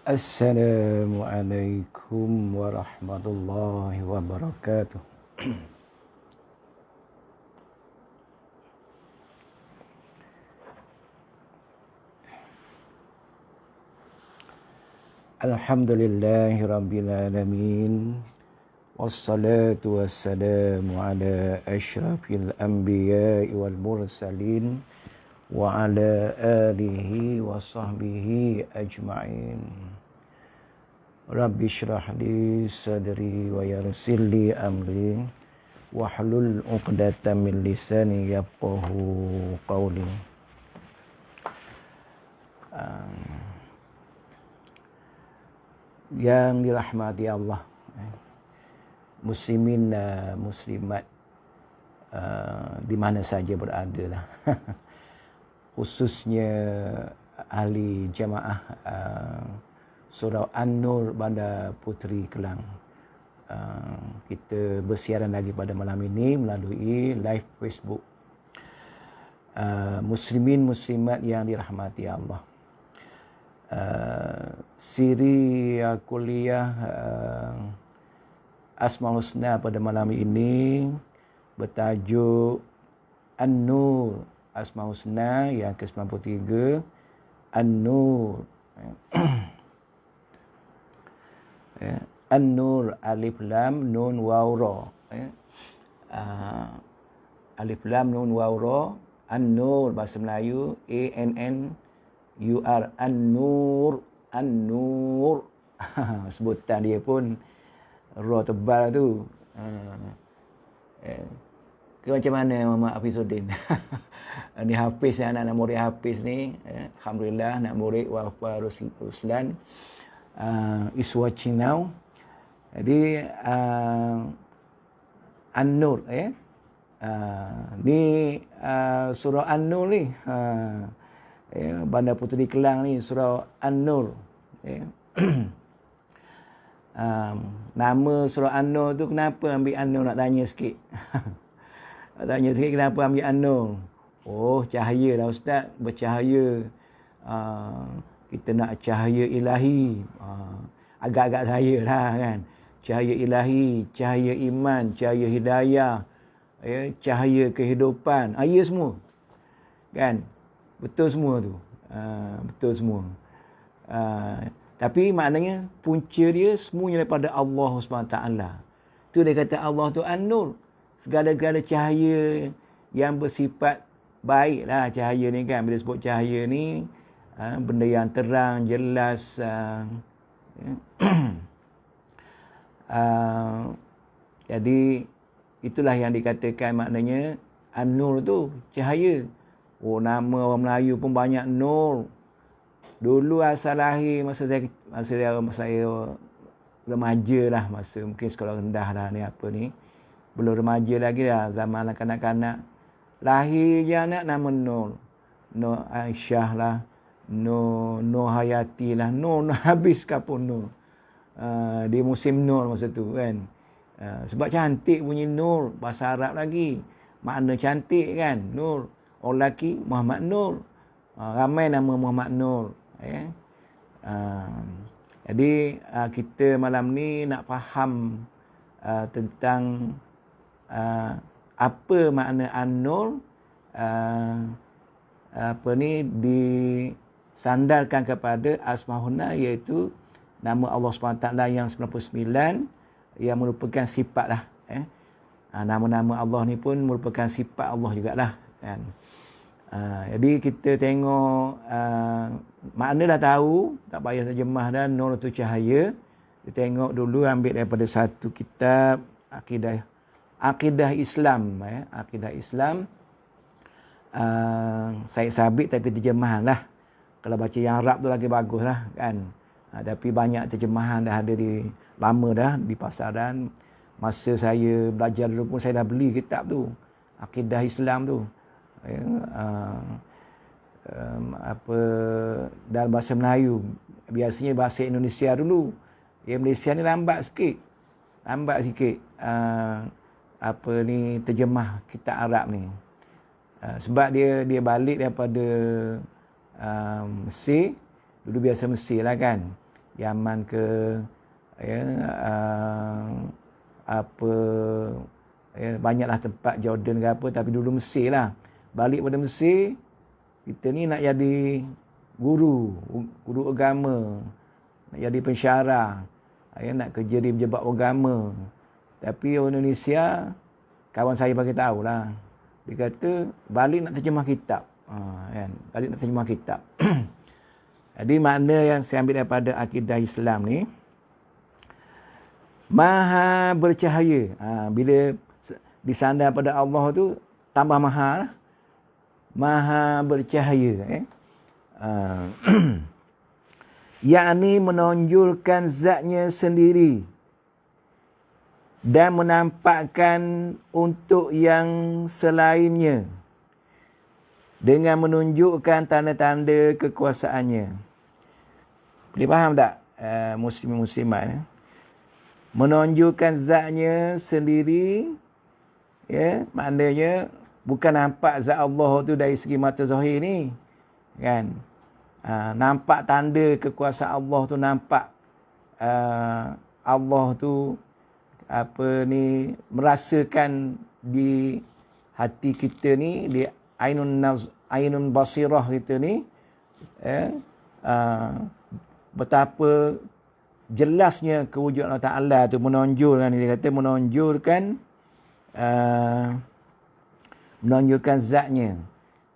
Assalamualaikum warahmatullahi wabarakatuh. Alhamdulillahi rabbil alamin. Wassalatu wassalamu ala asyrafil anbiya'i wal mursalin wa ala alihi wa sahbihi ajma'in. Rabbi syrah li sadri wa yassir li amri wahlul 'uqdatam min lisani yafqahu qawli. Yang dirahmati Allah, muslimin dan muslimat di mana saja berada lah. Khususnya ahli jamaah Surau An-Nur Bandar Puteri Kelang. Kita bersiaran lagi pada malam ini melalui live Facebook. Muslimin muslimat yang dirahmati Allah. Siri kuliah Asmaul Husna pada malam ini bertajuk An-Nur, Asmaul Husna yang ke-93, An-Nur. An-Nur, alif lam nun waw ra. Alif lam nun waw ra, An-Nur bahasa Melayu ANNUR, An-Nur, An-Nur. Sebutan dia pun ra tebal tu. Ke macam mana Muhammad Hafizuddin? Ni Hafiz, anak murid Hafiz ni, alhamdulillah nak murid Wafa Ruslan is watching now. Jadi An-Nur ni surah An-Nur ni, Bandar Puteri Kelang ni, surah An-Nur. Nama surah An-Nur tu kenapa ambil An-Nur, nak tanya sikit. Nak tanya sikit kenapa ambil An-Nur. Oh, cahaya lah Ustaz, bercahaya. Kita nak cahaya ilahi. Agak-agak saya lah kan. Cahaya ilahi, cahaya iman, cahaya hidayah, cahaya kehidupan. Ya semua. Kan? Betul semua tu. Betul semua. Tapi maknanya punca dia semuanya daripada Allah SWT. Tu dia kata Allah tu An-Nur. Segala-gala cahaya yang bersifat baik lah cahaya ni kan. Bila sebut cahaya ni, benda yang terang, jelas. Jadi itulah yang dikatakan maknanya An-Nur tu cahaya. Oh, nama orang Melayu pun banyak Nur. Dulu asal lahir masa saya remaja lah, masa mungkin sekolah rendah lah ni apa ni. Belum remaja lagi lah, zaman kanak-kanak. Lahir je anak nama Nur. Nur Aisyah lah, Nur Hayati lah, Nur habis kapun Nur. Di musim Nur masa tu kan. Sebab cantik bunyi Nur, bahasa Arab lagi. Makna cantik kan, Nur. Orang lelaki Muhammad Nur. Ramai nama Muhammad Nur. Jadi kita malam ni nak faham tentang apa makna An-Nur, apa ni disandarkan kepada Asmaul Husna, iaitu nama Allah SWT yang 99 yang merupakan sifat lah. Nama-nama Allah ni pun merupakan sifat Allah jugalah kan. Jadi kita tengok makna dah tahu, tak payah terjemah dah. Nur tu cahaya. Kita tengok dulu, ambil daripada satu kitab Akidah Islam. Akidah Islam. Saya sabit tapi terjemahan lah. Kalau baca yang Arab tu lagi bagus lah kan. Tapi banyak terjemahan dah ada di lama dah di pasaran. Masa saya belajar dulu pun saya dah beli kitab tu, Akidah Islam tu. Apa dalam bahasa Melayu. Biasanya bahasa Indonesia dulu. Yang Malaysia ni lambat sikit. Apa ni terjemah kitab Arab ni. Sebab dia balik daripada Mesir. Dulu biasa Mesir lah kan. Yaman ke, ya, apa, ya, banyaklah tempat, Jordan ke apa, tapi dulu Mesir lah. Balik pada Mesir, kita ni nak jadi guru agama, nak jadi pensyarah, ya, nak kerja di pejabat agama. Tapi orang Indonesia, kawan saya bagi tahu lah, dia kata balik nak terjemah kitab, kan? Balik nak terjemah kitab. Jadi makna yang saya ambil daripada akidah Islam ni, maha bercahaya. Bila disandar pada Allah tu tambah maha lah. Maha bercahaya. Yakni menonjolkan zatnya sendiri dan menampakkan untuk yang selainnya dengan menunjukkan tanda-tanda kekuasaannya. Boleh faham tak, muslim-muslimat? Menonjolkan zatnya sendiri, ya, maknanya bukan nampak zat Allah tu dari segi mata zahir ni, kan? Nampak tanda kekuasaan Allah tu, nampak Allah tu merasakan di hati kita ni, di ainun basirah kita ni, betapa jelasnya kewujudan Allah Ta'ala tu, menonjolkan, dia kata menonjolkan zatnya.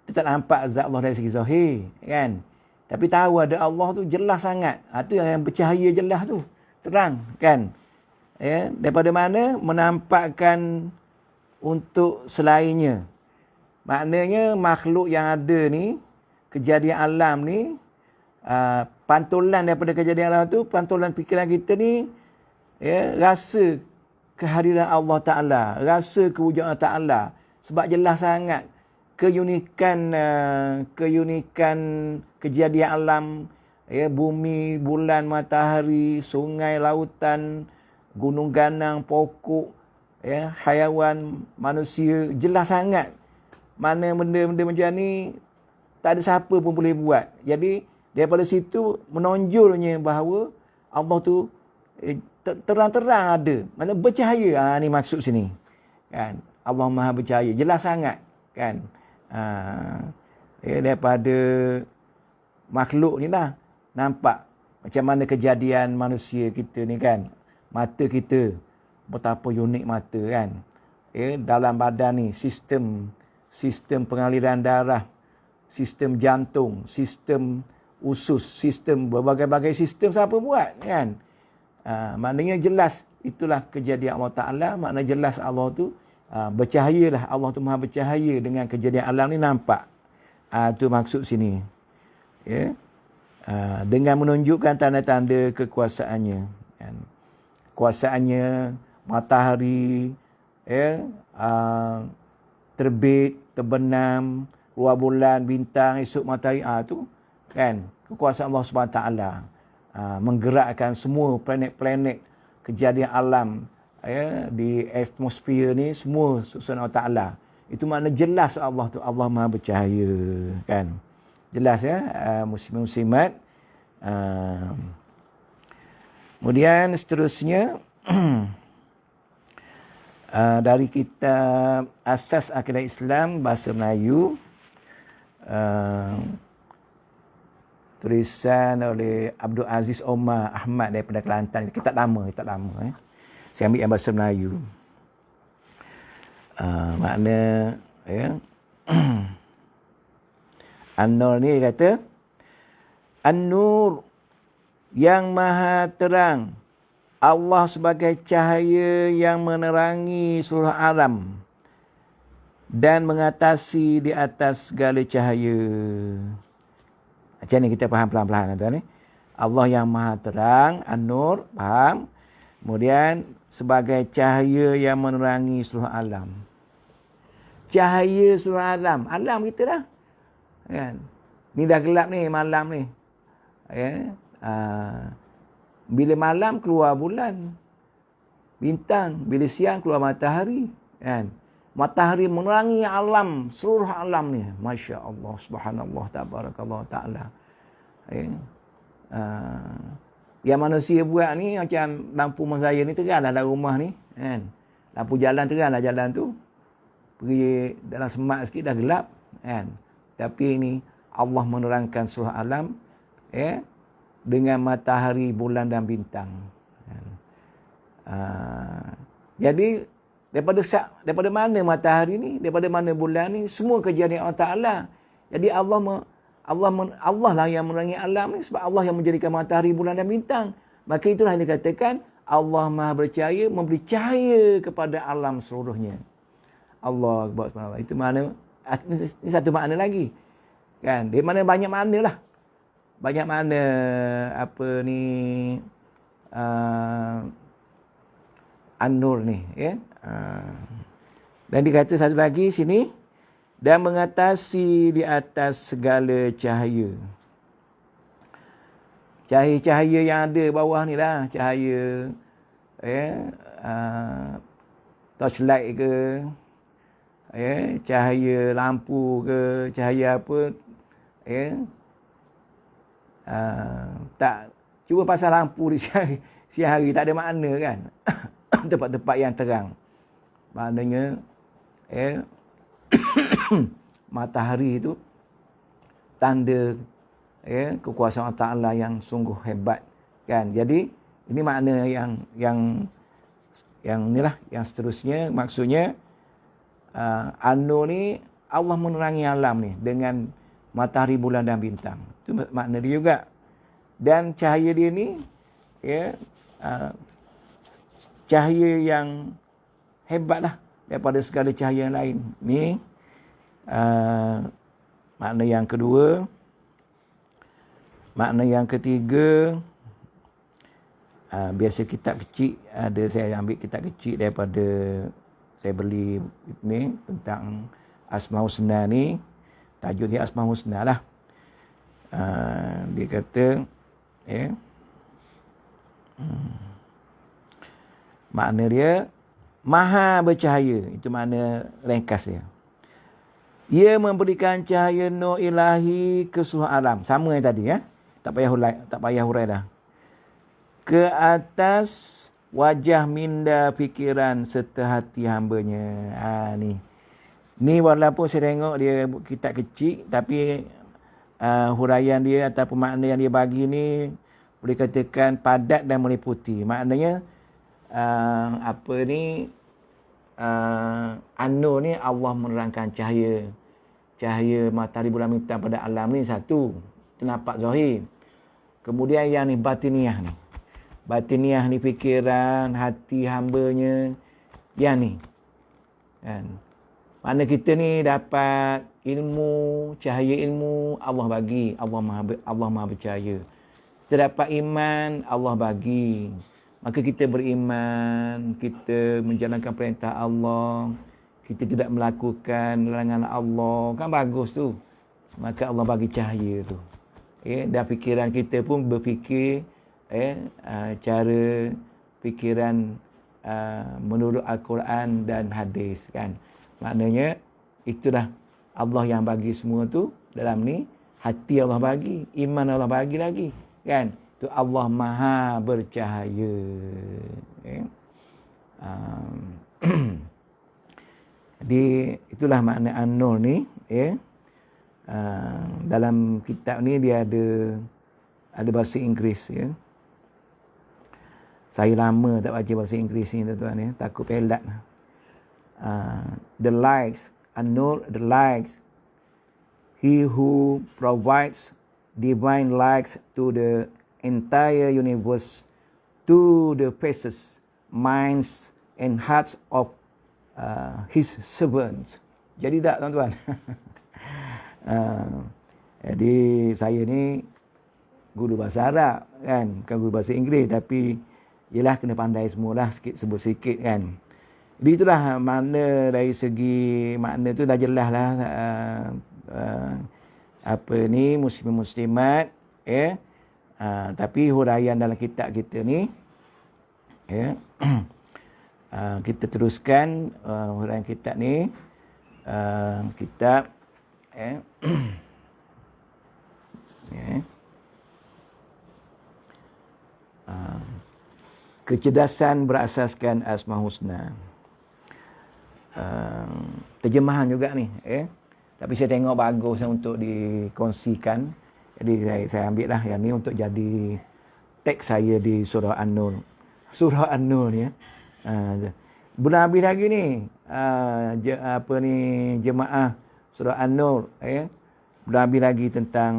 Kita tak nampak zat Allah dari segi zahir, kan? Tapi tahu ada Allah tu jelas sangat. Itu yang bercahaya jelas tu, terang, kan? Ya, daripada mana? Menampakkan untuk selainnya. Maknanya makhluk yang ada ni, kejadian alam ni, pantulan daripada kejadian alam tu, pantulan fikiran kita ni, ya, rasa kehadiran Allah Ta'ala, rasa kewujudan Allah Ta'ala. Sebab jelas sangat keunikan kejadian alam, ya, bumi, bulan, matahari, sungai, lautan, gunung ganang, pokok, ya, haiwan, manusia, jelas sangat. Mana benda-benda macam ni tak ada siapa pun boleh buat. Jadi daripada situ menonjolnya bahawa Allah tu terang-terang ada. Mana bercahaya. Ni maksud sini, kan? Allah Maha bercahaya. Jelas sangat, kan? Ya, daripada makhluk ni lah nampak macam mana kejadian manusia kita ni, kan? Mata kita, betapa unik mata, kan? Ya, dalam badan ni sistem pengaliran darah, sistem jantung, sistem usus, sistem berbagai-bagai sistem, siapa buat, kan? Maknanya jelas itulah kejadian Allah Ta'ala. Maknanya jelas Allah tu bercahayalah. Allah tu Maha bercahaya, dengan kejadian alam ni nampak. Itu maksud sini, ya. Dengan menunjukkan tanda-tanda kekuasaannya, kan? Kuasaannya, matahari, ya, terbit, terbenam, keluar bulan, bintang, esok matahari, tu, kan, kekuasaan Allah Subhanahu Taala, menggerakkan semua planet-planet, kejadian alam, ya, di atmosfer ni semua susunan Allah Taala. Itu makna jelas Allah tu, Allah Maha bercahaya, kan? Jelas, ya, muslim-muslimat. Kemudian seterusnya dari kitab Asas Akidah Islam bahasa Melayu, tulisan oleh Abdul Aziz Omar Ahmad daripada Kelantan. Kitab lama. Saya ambil yang bahasa Melayu. Makna, ya, An-Nur ni dia kata, An-Nur yang maha terang, Allah sebagai cahaya yang menerangi seluruh alam dan mengatasi di atas segala cahaya. Macam ni kita faham pelan-pelan, tuan ni. Allah yang maha terang, An-Nur, faham. Kemudian sebagai cahaya yang menerangi seluruh alam. Cahaya seluruh alam. Alam kita dah, kan? Ni dah gelap ni, malam ni. Ya. Bila malam keluar bulan, bintang. Bila siang keluar matahari, kan? Matahari menerangi alam, seluruh alam ni. Masya Allah, subhanallah, tabarakallah ta'ala. Ya. Yang manusia buat ni macam lampu rumah saya ni terang dalam rumah ni kan. Lampu jalan terang lah jalan tu. Pergi dalam semak sikit dah gelap kan. Tapi ni Allah menerangkan seluruh alam dengan matahari, bulan dan bintang. Kan. Jadi daripada mana matahari ni, daripada mana bulan ni, semua kejadian Allah Taala. Jadi Allah lah yang menerangi alam ni sebab Allah yang menjadikan matahari, bulan dan bintang. Maka itulah yang dikatakan Allah Maha bercahaya, memberi cahaya kepada alam seluruhnya. Allah Akbar subhanallah. Itu makna, ini satu makna lagi. Kan? Di mana banyak makna lah. Banyak makna apa ni An-Nur ni, ya. Dan dikata satu lagi sini, dan mengatasi di atas segala cahaya. Cahaya-cahaya yang ada bawah ni lah, cahaya torchlight ke, cahaya lampu ke, cahaya apa, tak cuba pasal lampu di siang hari tak ada makna kan. Tempat-tempat yang terang. Maknanya matahari itu tanda kekuasaan Allah Taala yang sungguh hebat kan. Jadi ini makna yang inilah yang seterusnya, maksudnya An-Nur ni Allah menerangi alam ni dengan matahari, bulan dan bintang. Itu makna dia juga. Dan cahaya dia ni cahaya yang hebatlah daripada segala cahaya yang lain. Ni makna yang kedua. Makna yang ketiga, biasa kitab kecil, ada saya ambil kitab kecil daripada saya beli ni tentang Asmaul Husna ni. Tajuk dia Asmaul Husna lah. Dia kata makna dia Maha bercahaya. Itu makna ringkas dia. Ia memberikan cahaya nur ilahi ke seluruh alam. Sama yang tadi ya. Tak payah hurai dah. Ke atas wajah minda fikiran serta hati hambanya. Ni walaupun saya tengok dia kitab kecil, tapi huraian dia ataupun makna yang dia bagi ni boleh katakan padat dan meliputi. Maknanya An-Nur ni Allah menerangkan cahaya matahari, bulan, bintang pada alam ni satu. Itu nampak zahir. Kemudian yang ni batiniah ni. Batiniah ni fikiran, hati hambanya. Yang ni. Kan? Mana kita ni dapat ilmu, cahaya ilmu Allah bagi. Allah Maha bercahaya. Kita dapat iman, Allah bagi. Maka kita beriman, kita menjalankan perintah Allah, kita tidak melakukan larangan Allah, kan bagus tu. Maka Allah bagi cahaya tu. Dan fikiran kita pun berfikir cara fikiran menurut Al-Quran dan hadis kan. Maknanya itulah Allah yang bagi semua tu dalam ni. Hati Allah bagi, iman Allah bagi lagi kan. Tu Allah Maha bercahaya. Jadi itulah makna An-Nur ni dalam kitab ni dia ada bahasa Inggeris ya. Saya lama tak baca bahasa Inggeris ni tuan-tuan ya, takut pelat. The lights, An-Nur, the lights, he who provides divine lights to the entire universe, to the faces, minds and hearts of his servants. Jadi tak tuan-tuan? Jadi saya ni guru bahasa Arab kan, bukan guru bahasa Inggeris, tapi yelah kena pandai semualah, sebut sikit kan. Jadi itulah makna dari segi makna tu dah jelas lah muslim-muslimat tapi huraian dalam kitab kita ni kita teruskan huraian kitab ni kitab Kecerdasan berasaskan asma husna. Terjemahan juga ni. Tapi saya tengok bagus untuk dikongsikan. Jadi saya ambil lah yang ni untuk jadi teks saya di surah An-Nur. Surah An-Nur ni. Belum habis lagi ni. Jemaah surah An-Nur. Belum habis lagi tentang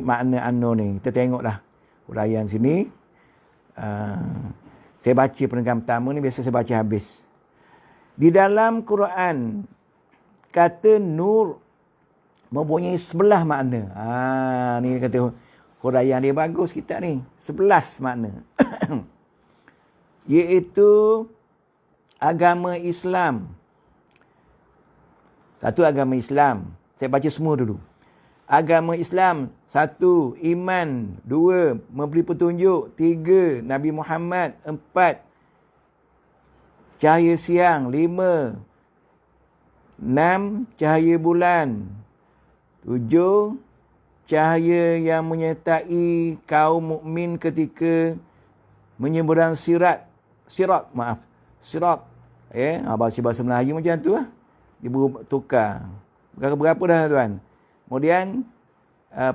makna An-Nur ni. Kita tengoklah huraian sini. Saya baca penenggang pertama ni, biasa saya baca habis. Di dalam Quran, kata nur mempunyai 11 makna. Ni kata huraian dia bagus kita ni. 11 makna. Iaitu agama Islam. Satu, agama Islam. Saya baca semua dulu. Agama Islam. 1, iman. 2, memberi petunjuk. 3, Nabi Muhammad. 4, cahaya siang. 5, 6, cahaya bulan. 7, cahaya yang menyertai kaum mukmin ketika menyeberang sirat. Bahasa Melayu macam tu lah. Dia tukar. Berapa dah tuan? Kemudian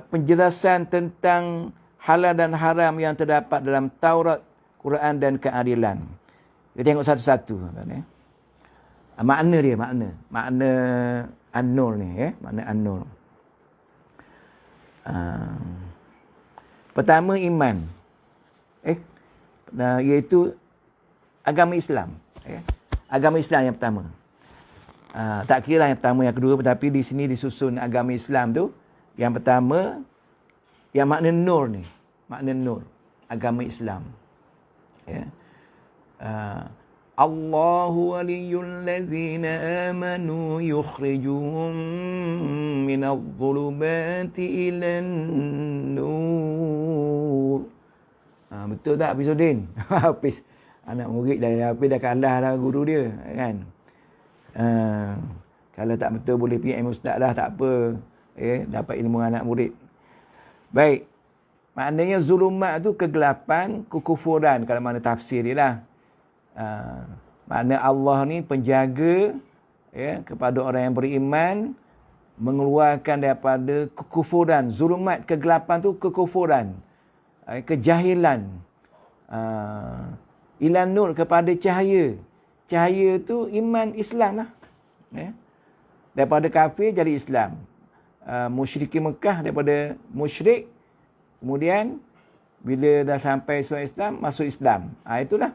penjelasan tentang halal dan haram yang terdapat dalam Taurat, Quran dan keadilan. Kita tengok satu-satu. Makna dia, makna An-Nur ni. Makna An-Nur. Pertama, iman. Iaitu agama Islam. Agama Islam yang pertama. Tak kira lah yang pertama, yang kedua, tetapi di sini disusun agama Islam tu. Yang pertama, yang makna nur ni. Makna nur. Agama Islam. Allahu waliyul ladzina amanu yukhrijuhum minadh dhulumati ilan nur. Betul tak Hafizuddin? Hafiz. Anak murid Hafiz dah kalah lah guru dia. Kan? Kalau tak betul boleh PM ustaz lah, tak apa. Dapat ilmu anak murid. Baik. Maknanya zulumat tu kegelapan, kekufuran. Kalau mana tafsir dia lah. Makna Allah ni penjaga kepada orang yang beriman, mengeluarkan daripada kekufuran. Zulumat, kegelapan tu kekufuran. Kejahilan. Ilan nur, kepada cahaya. Cahaya tu iman Islam lah. Daripada kafir jadi Islam. Musyrikin Mekah daripada musyrik. Kemudian bila dah sampai surah Islam, masuk Islam. Itulah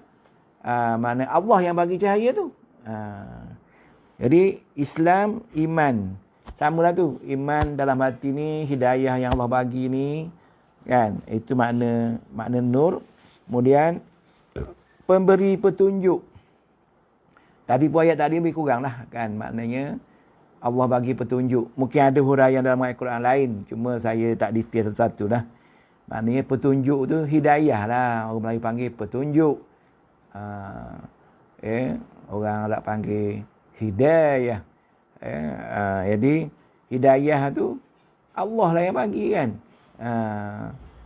makna Allah yang bagi cahaya tu. Jadi Islam, iman. Samalah tu. Iman dalam hati ni, hidayah yang Allah bagi ni. Kan? Itu makna nur. Kemudian pemberi petunjuk. Tadi pun ayat tadi lebih kurang lah kan. Maknanya Allah bagi petunjuk. Mungkin ada huraian dalam ayat Quran lain. Cuma saya tak detail satu-satu lah. Maknanya petunjuk tu hidayah lah. Orang Melayu panggil petunjuk. Orang Arab panggil hidayah. Jadi hidayah tu Allah lah yang bagi kan.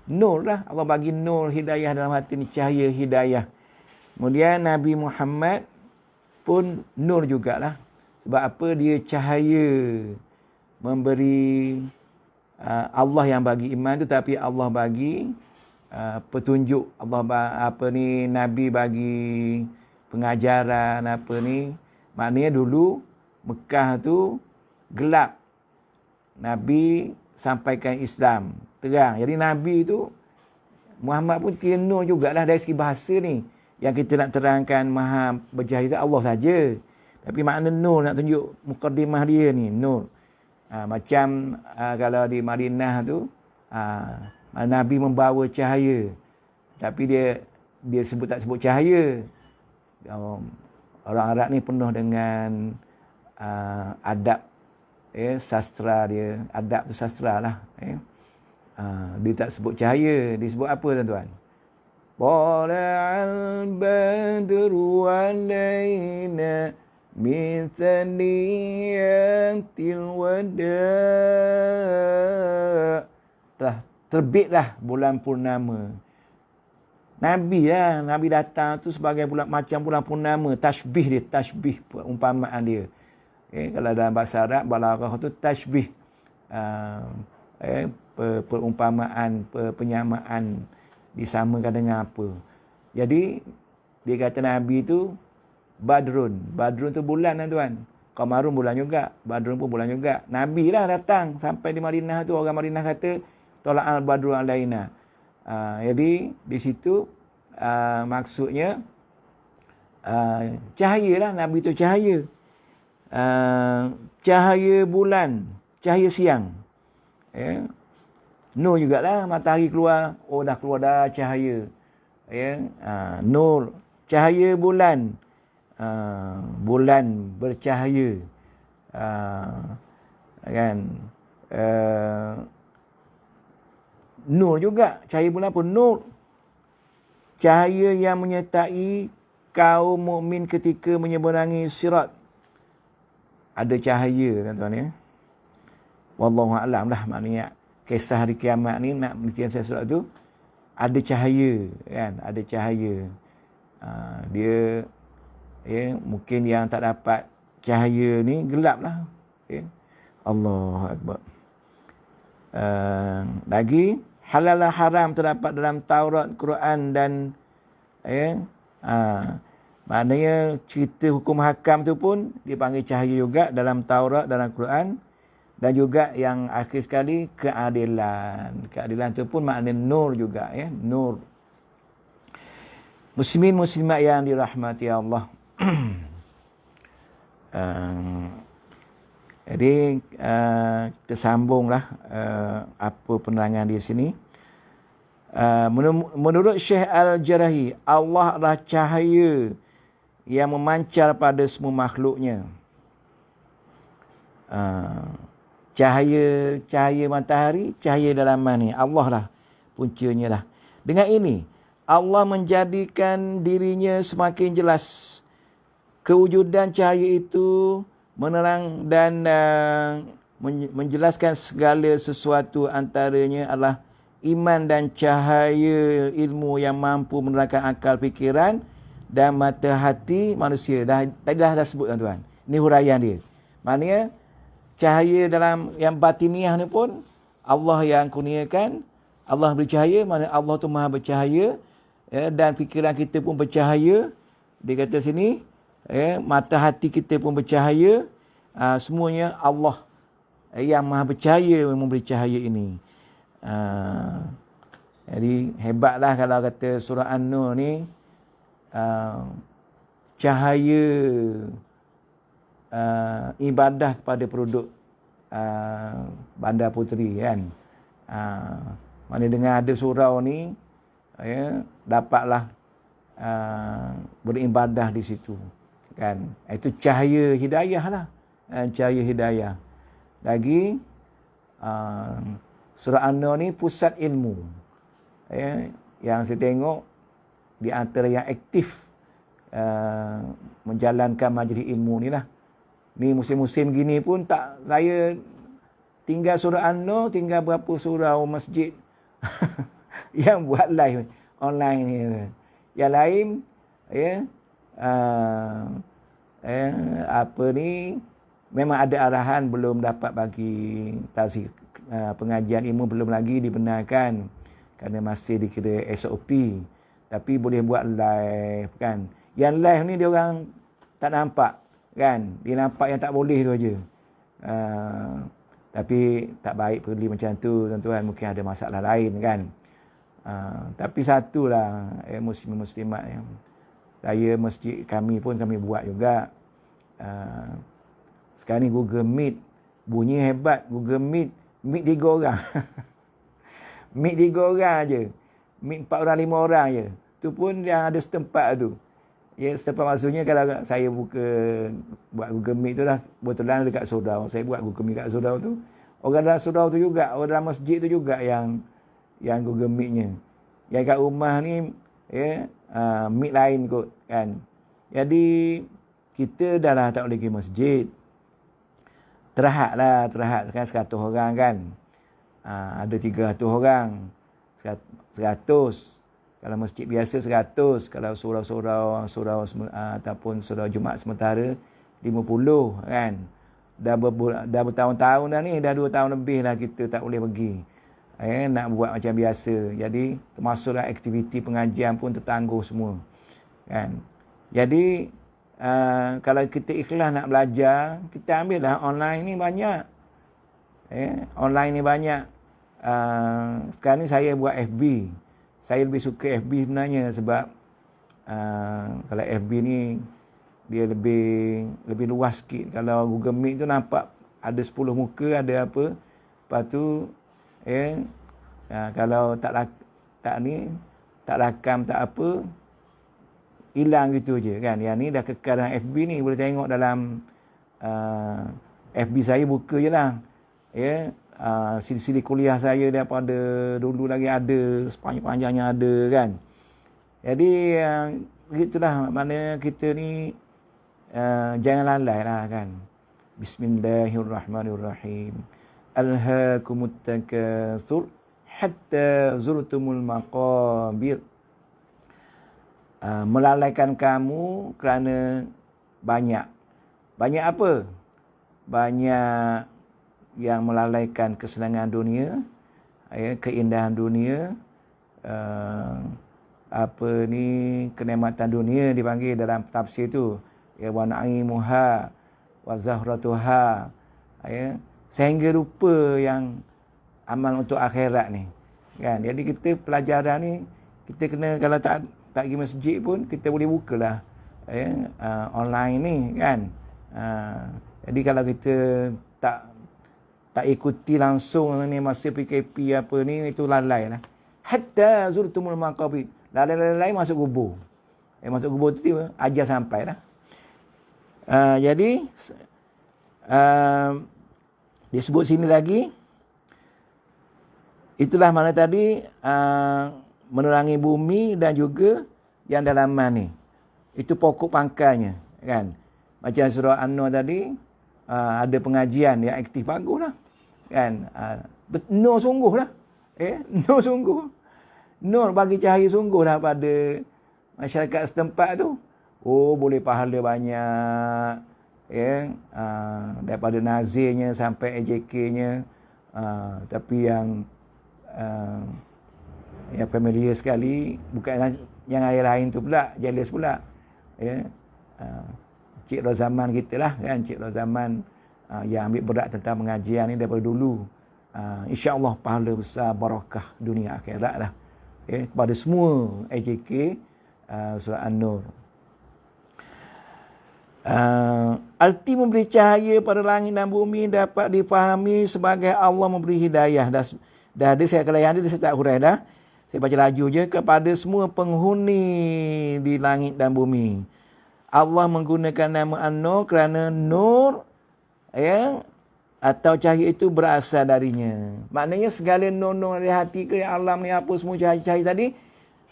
Nur lah. Allah bagi nur hidayah dalam hati ni. Cahaya hidayah. Kemudian Nabi Muhammad pun nur jugalah. Sebab apa? Dia cahaya. Memberi Allah yang bagi iman tu, tapi Allah bagi petunjuk. Nabi bagi pengajaran Maknanya dulu Mekah tu gelap. Nabi sampaikan Islam, terang. Jadi Nabi tu Muhammad pun kira nur jugalah dari segi bahasa ni. Yang kita nak terangkan maha bercahaya Allah saja. Tapi makna nur nak tunjuk mukaddimah dia ni, nur. Macam kalau di Madinah tu, Nabi membawa cahaya. Tapi dia tak sebut cahaya. Orang Arab ni penuh dengan adab, sastra dia. Adab tu sastra lah. Dia tak sebut cahaya. Dia sebut apa tuan-tuan? Tala'al badru alaina min thaniyatil wada'. Terbitlah bulan purnama Nabi lah. Nabi datang tu sebagai bulan, macam bulan purnama. Tashbih dia. Tashbih umpamaan dia. Kalau dalam bahasa Arab, balaghah tu tashbih. Perumpamaan, penyamaan. Disamakan dengan apa. Jadi, dia kata Nabi tu Badrun. Badrun tu bulan lah tuan. Qamarun bulan juga. Badrun pun bulan juga. Nabi lah datang. Sampai di Madinah tu, orang Madinah kata, Tola'al Badru alaina. Jadi di situ maksudnya cahaya lah. Nabi tu cahaya. Cahaya bulan, cahaya siang. Nur jugalah, matahari keluar, oh dah keluar dah cahaya. Nur, cahaya bulan. Bulan bercahaya. Kan? Nur juga. Cahaya bulan pun nur. Cahaya yang menyertai kaum mukmin ketika menyeberangi sirat. Ada cahaya, tuan-tuan ya. Wallahu a'lam lah, maknanya kisah hari kiamat ni, nak mestian sirat tu ada cahaya kan, ada cahaya. Dia mungkin yang tak dapat cahaya ni gelap lah. Allahu akbar. Lagi halal dan haram terdapat dalam Taurat, Quran dan maknanya cerita hukum hakam tu pun dipanggil cahaya juga dalam Taurat, dalam Quran. Dan juga yang akhir sekali keadilan. Keadilan tu pun maknanya nur juga ya, nur. Muslimin muslimat yang dirahmati Allah. Jadi kita sambunglah apa penerangan di sini. Menurut Syekh Al-Jarahi, Allah adalah cahaya yang memancar pada semua makhluknya. Cahaya matahari, cahaya dalaman ni Allah lah puncanya lah. Dengan ini Allah menjadikan dirinya semakin jelas. Kewujudan cahaya itu menerang dan menjelaskan segala sesuatu, antaranya adalah iman dan cahaya ilmu yang mampu menerangkan akal fikiran dan mata hati manusia. Tadi dah sebut tuan-tuan. Ini huraian dia. Maknanya cahaya dalam yang batiniah ni pun Allah yang kurniakan. Allah beri cahaya, maknanya Allah tu maha bercahaya dan fikiran kita pun bercahaya. Dia kata sini mata hati kita pun bercahaya. Semuanya Allah yang maha bercahaya yang memberi cahaya ini. Jadi hebatlah kalau kata surah An-Nur ni cahaya ibadah kepada penduduk Bandar Puteri kan. Mana dengan ada surau ni dapatlah beribadah di situ kan. Itu cahaya hidayah lah. Cahaya hidayah. Lagi surah An-Nur ni pusat ilmu. Yang saya tengok di antara yang aktif menjalankan majlis ilmu ni lah. Ni musim-musim gini pun tak, saya tinggal surah An-Nur, tinggal berapa surau masjid yang buat live online ni. Yang lain apa ni memang ada arahan belum dapat bagi tausiah pengajian ilmu belum lagi dibenarkan kerana masih dikira SOP. Tapi boleh buat live kan. Yang live ni dia orang tak nampak kan. Dia nampak yang tak boleh tu aja. Tapi tak baik pergi macam tu tuan-tuan, mungkin ada masalah lain kan. Tapi satulah muslim-muslimat yang saya masjid kami pun kami buat juga. Sekarang ni Google Meet bunyi hebat. Google Meet 3 orang. Meet 3 orang aje. Meet 4 orang 5 orang je. Tu pun yang ada setempat tu. Ya, setempat maksudnya kalau saya buat Google Meet tu lah, kebetulan dekat surau. Saya buat Google Meet kat surau tu. Orang dalam surau tu juga, orang dalam masjid tu juga yang Google Meet-nya. Yang kat rumah ni Meet lain kot kan. Jadi kita dah lah tak boleh pergi masjid. Terahat kan 100 orang kan. Ada 300 orang. 100 Kalau masjid biasa 100, kalau surau-surau ataupun surau Jumaat sementara 50 kan. Dah bertahun-tahun dah ni, dah 2 tahun lebih lah kita tak boleh pergi. Nak buat macam biasa. Jadi termasuklah aktiviti pengajian pun tertangguh semua. Kan. Jadi kalau kita ikhlas nak belajar, kita ambil lah online ni banyak. Online ni banyak. Sekarang ni saya buat FB. Saya lebih suka FB sebenarnya sebab kalau FB ni dia lebih luas sikit. Kalau Google Meet tu nampak ada 10 muka, ada apa. Lepas tu kalau tak rakam tak apa, hilang gitu je kan. Yang ni dah kekal dalam FB ni, boleh tengok dalam FB saya, buka je lah. Sili-sili kuliah saya daripada dulu lagi ada, sepanjang-panjangnya ada kan. Jadi begitulah, maknanya kita ni jangan lalai lah kan. Bismillahirrahmanirrahim. Alhaakumut takatsur hatta zurtumul maqabir. Melalaikan kamu kerana banyak apa? Banyak yang melalaikan kesenangan dunia, keindahan dunia, kenikmatan dunia dipanggil dalam tafsir tu, wa na'imuha wa zahratuha, sehingga lupa yang amal untuk akhirat ni kan. Jadi kita pelajaran ni kita kena, kalau tak pergi masjid pun kita boleh bukalah online ni kan. Jadi kalau kita tak ikuti langsung ni masa PKP apa ni, itu lalai lah. Hatta zurtumul maqabir, lalai masuk kubur. Masuk kubur tu ajar sampai lah. Jadi disebut sini lagi, itulah mana tadi menerangi bumi dan juga yang dalaman ni. Itu pokok pangkalnya kan. Macam surah An-Nur tadi, ada pengajian yang aktif, bagus lah kan. Nur sungguh lah. Nur sungguh. Nur bagi cahaya sungguh lah pada masyarakat setempat tu. Boleh pahala banyak. Daripada nazirnya sampai AJK-nya. Tapi yang familiar sekali, bukan yang air lain tu pula, jealous pula. Cik Rozaman kita lah kan, Cik Rozaman yang ambil berat tentang pengajian ni daripada dulu. InsyaAllah pahala besar, barakah dunia akhirat lah. Kepada semua AJK surah An-Nur. Arti memberi cahaya pada langit dan bumi dapat dipahami sebagai Allah memberi hidayah. Dah ada, kalau yang ada saya tak hurai dah. Saya baca laju je. Kepada semua penghuni di langit dan bumi. Allah menggunakan nama An-Nur kerana nur atau cahaya itu berasal darinya. Maknanya segala nur-nur dari hati ke alam ni, apa semua cahaya-cahaya tadi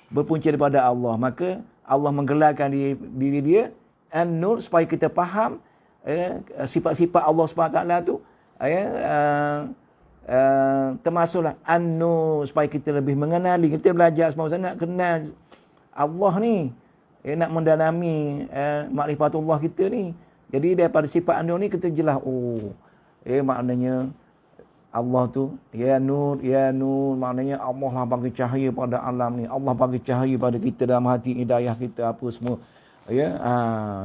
berpunca daripada Allah. Maka Allah menggelarkan diri dia An-Nur supaya kita faham sifat-sifat Allah SWT tu, termasuklah An-Nur supaya kita lebih mengenali. Kita belajar semua nak kenal Allah ni, nak mendalami makrifatullah kita ni. Jadi daripada sifat An-Nur ni kita jelas, maknanya Allah tu ya Nur, maknanya Allah lah bagi cahaya pada alam ni. Allah bagi cahaya pada kita dalam hati, hidayah kita apa semua.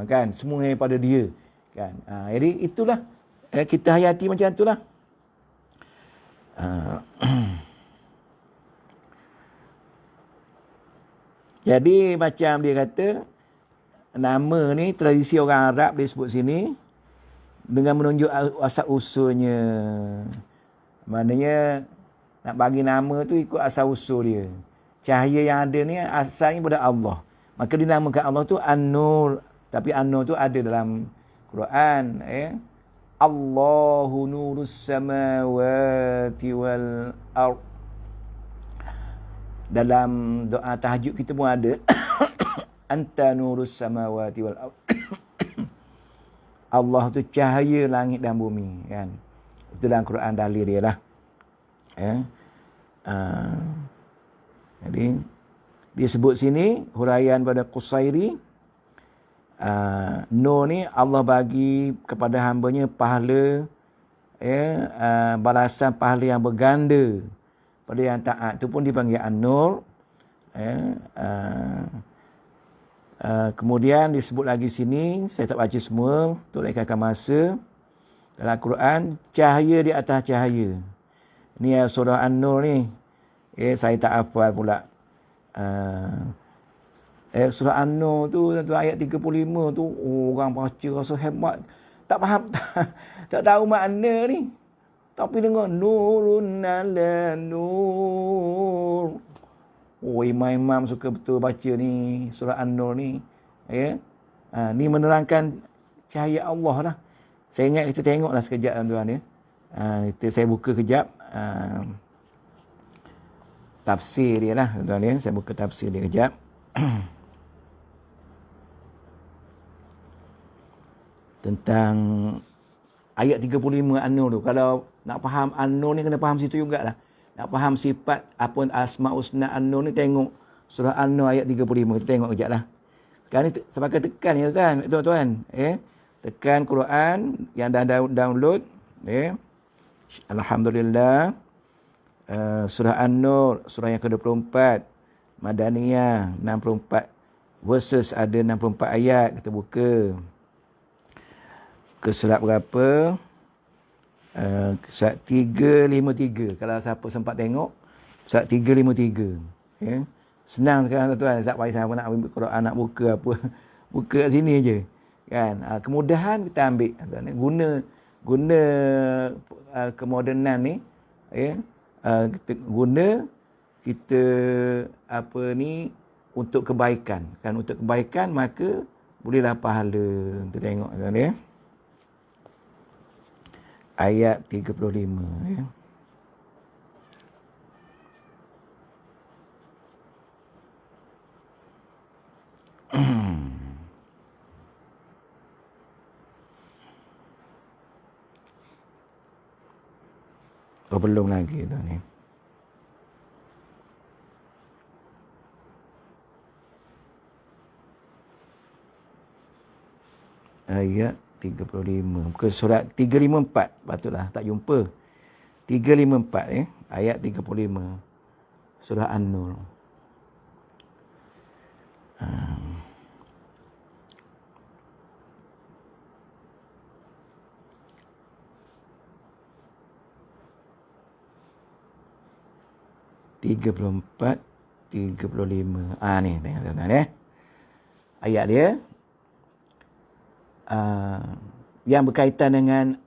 Kan, semuanya pada dia kan. Jadi itulah kita hayati macam itulah. Jadi macam dia kata, nama ni tradisi orang Arab dia sebut sini dengan menunjuk asal usulnya. Maknanya nak bagi nama tu ikut asal usul dia. Cahaya yang ada ni asalnya pada Allah. Maka dinamakan Allah tu An-Nur. Tapi An-Nur tu ada dalam Quran. Allahu nurus samawati wal ard. Dalam doa tahajud kita pun ada. Anta nurus samawati wal ard. Allah tu cahaya langit dan bumi. Kan? Itu dalam Quran dalil dia lah. Jadi disebut sini huraian pada Qusairi, Nur ni Allah bagi kepada hamba-Nya pahala, balasan pahala yang berganda pada yang taat. Itu pun dipanggil An-Nur. Kemudian disebut lagi sini, saya tak baca semua untuk lekatkan masa. Dalam Al-Quran, cahaya di atas cahaya. Ni surah An-Nur ni. Saya tak hafal pula. Surah An-Nur tu ayat 35 tu, orang baca rasa hebat. Tak faham, tak tahu makna ni. Tapi dengar nurun ala nur. Imam-imam suka betul baca ni surah An-Nur ni. Ni menerangkan cahaya Allah lah. Saya ingat kita tengoklah sekejap tuan-tuan ya. Saya buka kejap tafsir dia lah tuan-tuan ya. Saya buka tafsir dia kejap. Tentang ayat 35 An-Nur tu. Kalau nak faham An-Nur ni kena faham situ jugalah. Nak faham sifat apa Asma' Husna An-Nur ni, tengok surah An-Nur ayat 35. Kita tengok kejap lah. Sekarang ni sebagai tekan ya tuan-tuan. Tekan Quran yang dah download. Alhamdulillah. Surah An-Nur, surah yang ke-24. Madaniyah, 64 verses, ada 64 ayat. Kita buka. Ke surat berapa? Surat 353. Kalau siapa sempat tengok, surat 353. Senang sekarang tuan-tuan. Tak payah siapa nak ambil Quran, nak buka apa. Buka kat sini je. Kan? Kemudahan kita ambil. Guna kemodenan ni. Kita guna kita untuk kebaikan. Kan, untuk kebaikan maka bolehlah pahala. Kita tengok tuan ya. Ayat 35 ya. Belum lagi tu ni. Ayat 35. Bukan surat 354. Patutlah tak jumpa. 354 ayat 35. Surah An-Nur. Tiga puluh empat, 35. Ni tengok tuan-tuan ayat dia yang berkaitan dengan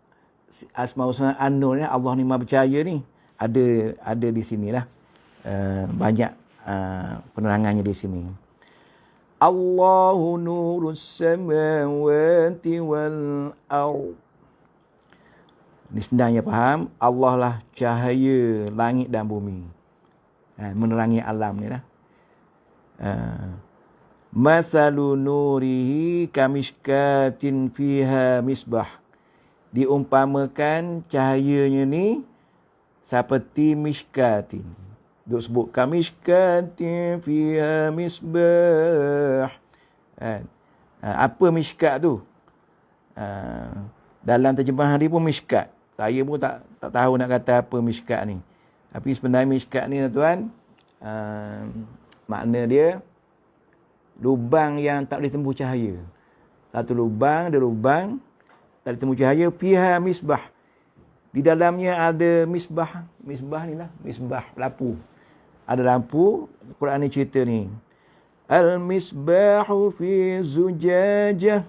Asma' Husna An-Nur ni, Allah ni Maha Percaya ni, ada di sinilah. Banyak penerangannya di sini. Allahu nurus samawati wal ardh. Ni senangnya faham. Allah lah cahaya langit dan bumi. Menerangi alam ni lah. Masalu nurihi kamishkatin fiha misbah. Diumpamakan cahayanya ni seperti mishkatin. Duk sebut kamishkatin fiha misbah. Apa mishkat tu? Dalam terjemahan dia pun mishkat. Saya pun tak tahu nak kata apa mishkat ni. Tapi sebenarnya mishkat ni tuan, makna dia lubang yang tak boleh tembus cahaya. Satu lubang, ada lubang tak boleh tembus cahaya, fiha misbah. Di dalamnya ada misbah. Misbah ni lah, misbah, lampu. Ada lampu. Quran ni cerita ni. Al-misbahu fi zujajah.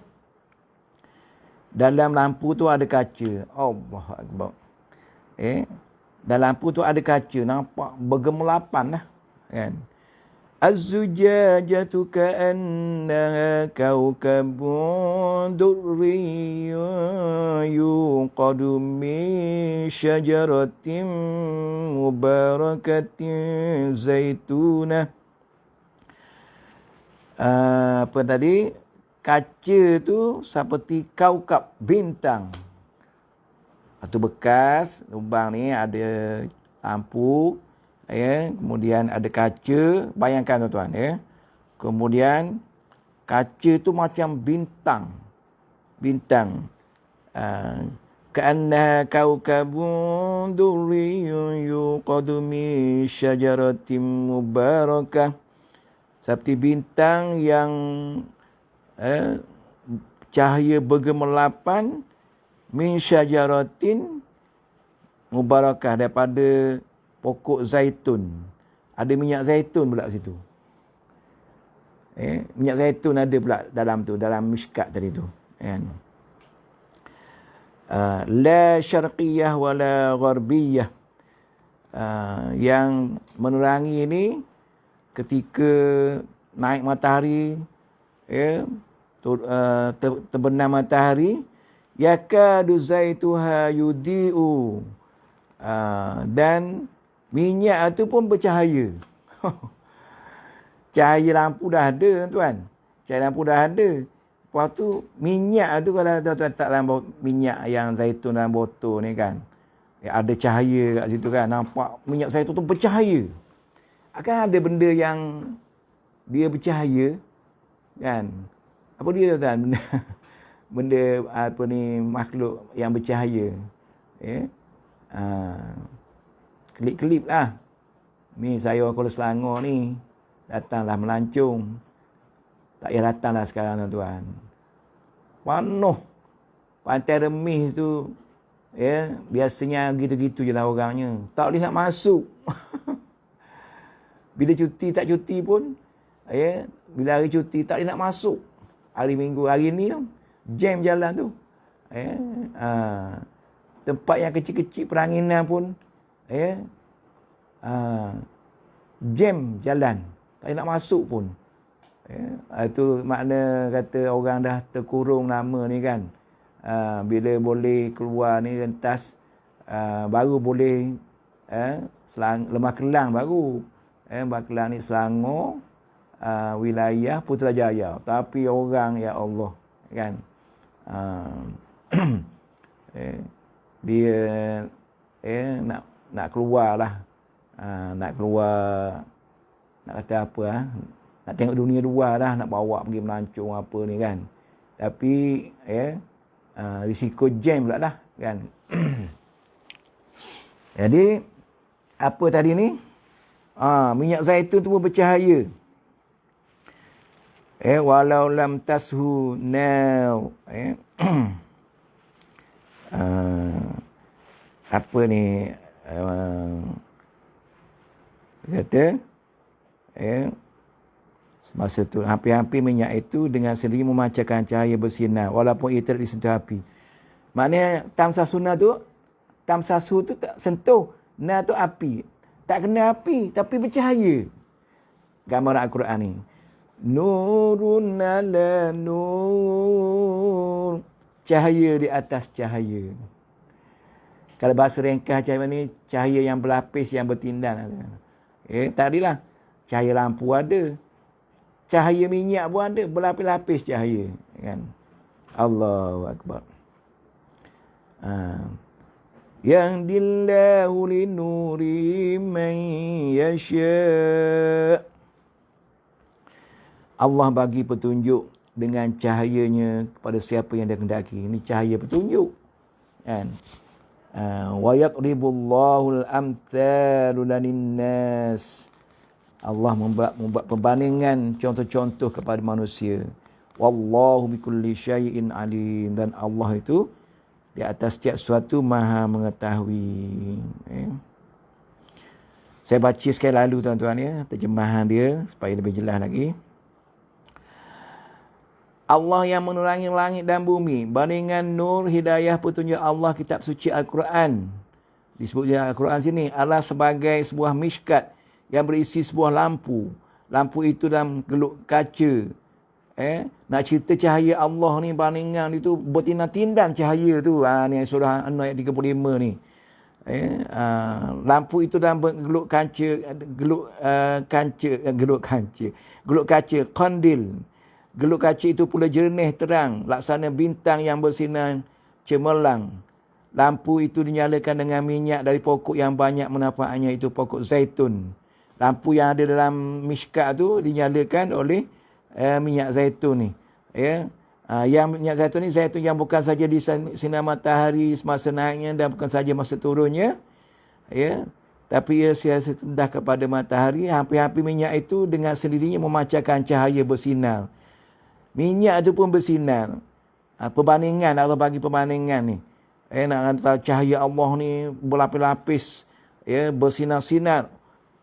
Dalam lampu tu ada kaca. Allahu Akbar. Dalam lampu tu ada kaca. Nampak bergemelapan lah. Kan? Az-zujajatu ka'annaha kawkabun durriyyun yuqadu min syajaratin mubarakatin zaitunah. Apa tadi? Kaca tu seperti kaukab, bintang. Itu bekas lubang ni ada lampu. ya, kemudian ada kaca, bayangkan tuan-tuan ya. Kemudian kaca tu macam bintang. Bintang. Ka'annaha kaukabun durriyun yuqadu min syajaratin mubarakah. Seperti bintang yang cahaya bergemerlapan min syajaratin mubarakah, daripada pokok zaitun. Ada minyak zaitun pula situ. Minyak zaitun ada pula dalam tu, dalam miskat tadi tu. Kan? La syarqiyah wala gharbiyah. Yang menerangi ini ketika naik matahari, terbenam matahari, yakadu zaituha yudi'u. Dan minyak tu pun bercahaya. Cahaya lampu dah ada tuan. Cahaya lampu dah ada. Lepas tu minyak tu, kalau tuan-tuan tak dalam minyak yang zaitun dalam botol ni kan, ada cahaya kat situ kan. Nampak minyak zaitun tu bercahaya. Akan ada benda yang dia bercahaya kan. Apa dia tuan? Benda apa ni, makhluk yang bercahaya. Kelip-kelip lah. Ni saya Kuala Selangor ni, datanglah melancong. Tak payah datanglah sekarang tuan-tuan. Penuh. Pantai Remis tu, biasanya gitu-gitu je lah orangnya. Tak boleh nak masuk. Bila cuti tak cuti pun, bila hari cuti tak boleh nak masuk. Hari Minggu, hari ni tu, jam jalan tu. Tempat yang kecil-kecil peranginan pun, jam jalan. Tak boleh nak masuk pun. Itu makna kata orang dah terkurung lama ni kan. Bila boleh keluar ni rentas, baru boleh Lemah Kelang baru. Lemah Kelang ni Selangor, wilayah Putrajaya. Tapi orang, ya Allah kan, dia nak keluar lah, nak keluar, nak kata apa, nak tengok dunia luar lah, nak bawa pergi melancong apa ni kan. Tapi risiko jam pula lah kan. Jadi apa tadi ni, minyak zaitun tu pun bercahaya. Walau lam tashu now. Apa ni, kata semasa tu hampir-hampir minyak itu dengan sendiri memancarkan cahaya bersinar walaupun ia tidak disentuh api. Maknanya tamsasuna tu, tamsasu tu tak sentuh, na tu api. Tak kena api tapi bercahaya. Gambar Al-Quran ni. Nurun ala nur. Cahaya di atas cahaya. Kalau bahasa ringkas cahaya ni, cahaya yang berlapis, yang bertindan. Tadilah cahaya lampu ada. Cahaya minyak pun ada, berlapis-lapis cahaya. Kan? Allahu Akbar. Yahdillahu linuri man yasha'. Allah bagi petunjuk dengan cahayanya kepada siapa yang dia kehendaki. Ini cahaya petunjuk. Kan? Wa yadribullahu al-amthalu lin-nas. Allah membuat perbandingan contoh-contoh kepada manusia. Wallahu bikulli syai'in alim. Dan Allah itu di atas setiap sesuatu maha mengetahui. Saya baca sekali lalu tuan-tuan ya, terjemahan dia supaya lebih jelas lagi. Allah yang menerangi langit dan bumi. Bandingan nur hidayah petunjuk Allah, kitab suci Al-Quran. Disebutnya Al-Quran sini adalah sebagai sebuah miskat yang berisi sebuah lampu. Lampu itu dalam geluk kaca. Nak cerita cahaya Allah ni, bandingan itu bertindan-tindan cahaya tu. Ni surah An-Nur ayat 35 ni. Lampu itu dalam geluk kaca, geluk kaca, kandil. Geluk kaca itu pula jernih terang, laksana bintang yang bersinar cemerlang. Lampu itu dinyalakan dengan minyak dari pokok yang banyak manfaatnya, itu pokok zaitun. Lampu yang ada dalam mishkat tu dinyalakan oleh minyak zaitun ni. Ya. Yang minyak zaitun ni, zaitun yang bukan saja di sinar matahari semasa naiknya dan bukan saja masa turunnya. Ya. Tapi ia siasa rendah kepada matahari. Hampir-hampir minyak itu dengan sendirinya memancarkan cahaya bersinar. Minyak itu pun bersinar. Perbandingan, Allah bagi perbandingan ni. Nak kata cahaya Allah ni berlapis-lapis, ya, bersinar-sinar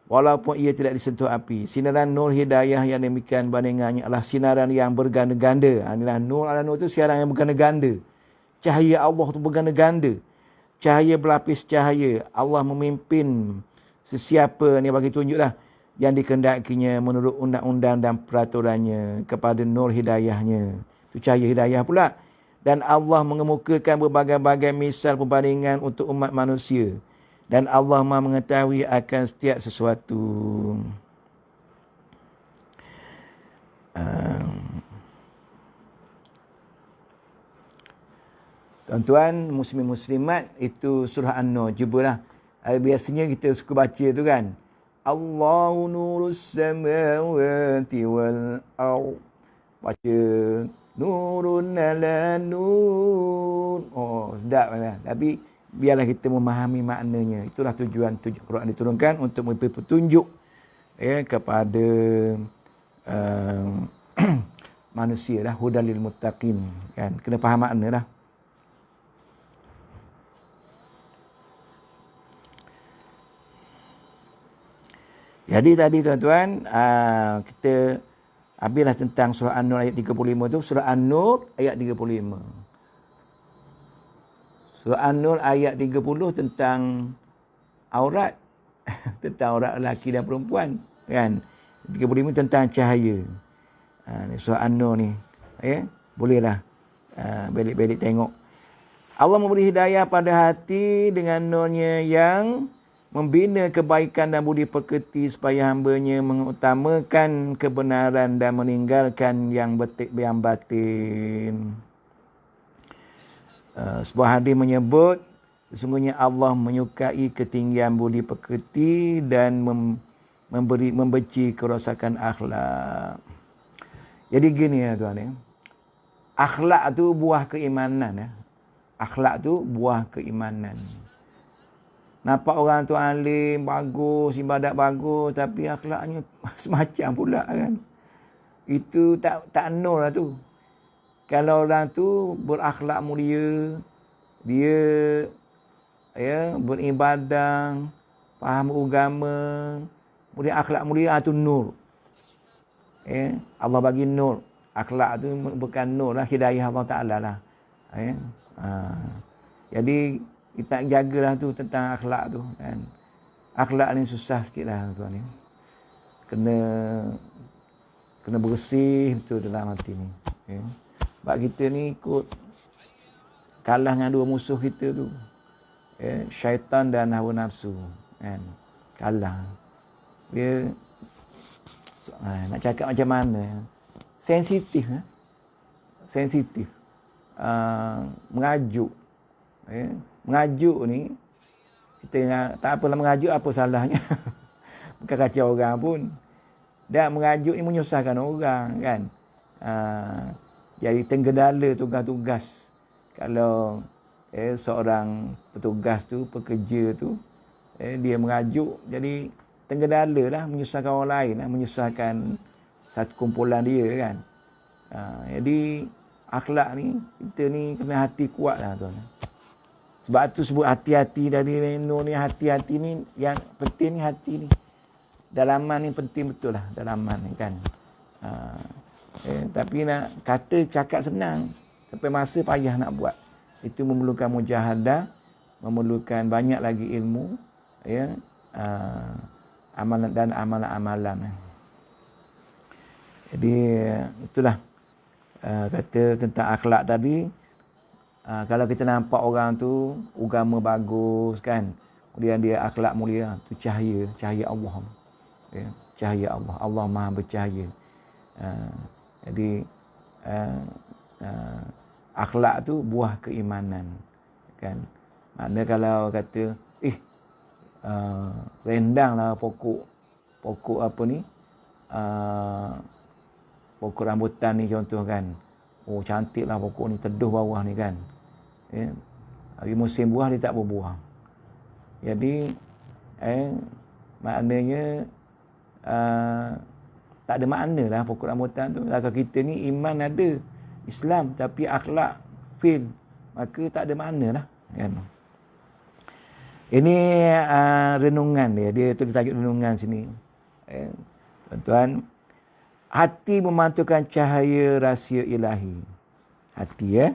walaupun ia tidak disentuh api. Sinaran nur hidayah yang demikian bandingannya adalah sinaran yang berganda-ganda. Inilah nur ala nur itu sinaran yang berganda-ganda. Cahaya Allah tu berganda-ganda. Cahaya berlapis cahaya. Allah memimpin sesiapa ni, bagi tunjuklah yang dikehendakinya menurut undang-undang dan peraturannya kepada nur hidayahnya. Itu cahaya hidayah pula. Dan Allah mengemukakan berbagai-bagai misal perbandingan untuk umat manusia. Dan Allah Maha mengetahui akan setiap sesuatu. Tuan-tuan, muslim-muslimat, itu surah An-Nur. Cubalah. Biasanya kita suka baca tu kan. Allahu nurus samawati wal ardh. Baca nurun ala nur. Oh, sedap lah. Tapi biarlah kita memahami maknanya. Itulah tujuan Quran diturunkan, untuk memberi petunjuk, ya, kepada manusia lah, hudal lil muttaqin, kan. Kena faham makna lah. Jadi tadi tuan-tuan, kita habislah tentang surah An-Nur ayat 35 tu. Surah An-Nur ayat 35. Surah An-Nur ayat 30 tentang aurat. Tentang aurat lelaki dan perempuan, kan. 35 tentang cahaya. Surah An-Nur ni, ya, bolehlah belik-belik tengok. Allah memberi hidayah pada hati dengan nurnya yang membina kebaikan dan budi pekerti, supaya hamba-Nya mengutamakan kebenaran dan meninggalkan yang batin. Sebuah hadis menyebut, sesungguhnya Allah menyukai ketinggian budi pekerti dan membenci kerosakan akhlak. Jadi gini ya tuan, ya. Akhlak tu buah keimanan, ya. Akhlak tu buah keimanan. Nampak orang tu alim, bagus, ibadat bagus, tapi akhlaknya semacam pula, kan. Itu tak nur lah tu. Kalau orang tu berakhlak mulia, dia, ya, beribadah, faham agama, kemudian akhlak mulia, tu nur. Ya, Allah bagi nur. Akhlak tu bukan nur lah, hidayah Allah Ta'ala lah. Ya. Jadi kita jagalah tu tentang akhlak tu, kan. Akhlak ni susah sikit lah tuan ni. Kena bersih betul dalam hati ni. Ya. Sebab kita ni ikut kalah dengan dua musuh kita tu. Ya, syaitan dan hawa nafsu, kan. Kalah. Dia nak cakap macam mana, ya. Sensitif, ya. Sensitif. Mengajuk. Ya. Mengajuk ni, kita tak apalah mengajuk, apa salahnya. Bukan kacau orang pun. Dan mengajuk ni menyusahkan orang, kan. Jadi tergendala tugas-tugas. Kalau seorang petugas tu, pekerja tu, dia mengajuk, jadi tergendala lah, menyusahkan orang lain lah, menyusahkan satu kumpulan dia, kan. Jadi akhlak ni, kita ni kena hati kuat lah tuan. Sebab tu sebut hati-hati dari nur ni. Hati-hati ni yang penting ni, hati ni. Dalaman ni penting betul lah, dalaman ni, kan. Tapi nak kata cakap senang, sampai masa payah nak buat. Itu memerlukan mujahadah, memerlukan banyak lagi ilmu, ya, amalan dan amalan-amalan. Jadi itulah kata tentang akhlak tadi. Kalau kita nampak orang tu agama bagus, kan, kemudian dia akhlak mulia, tu cahaya Allah. Ya, cahaya Allah. Allah Maha bercahaya. Jadi akhlak tu buah keimanan, kan. Makna kalau kata rendanglah pokok apa ni, pokok rambutan ni contoh kan. Oh cantiklah pokok ni, teduh bawah ni kan. Hari musim buah dia tak berbuah. Jadi maknanya tak ada makna lah pokok rambutan tu. Kalau kita ni iman ada, Islam, tapi akhlak fail, maka tak ada makna lah kan. Ini renungan dia tulis tajuk renungan sini. Tuan-tuan, hati memantulkan cahaya rahsia ilahi. Hati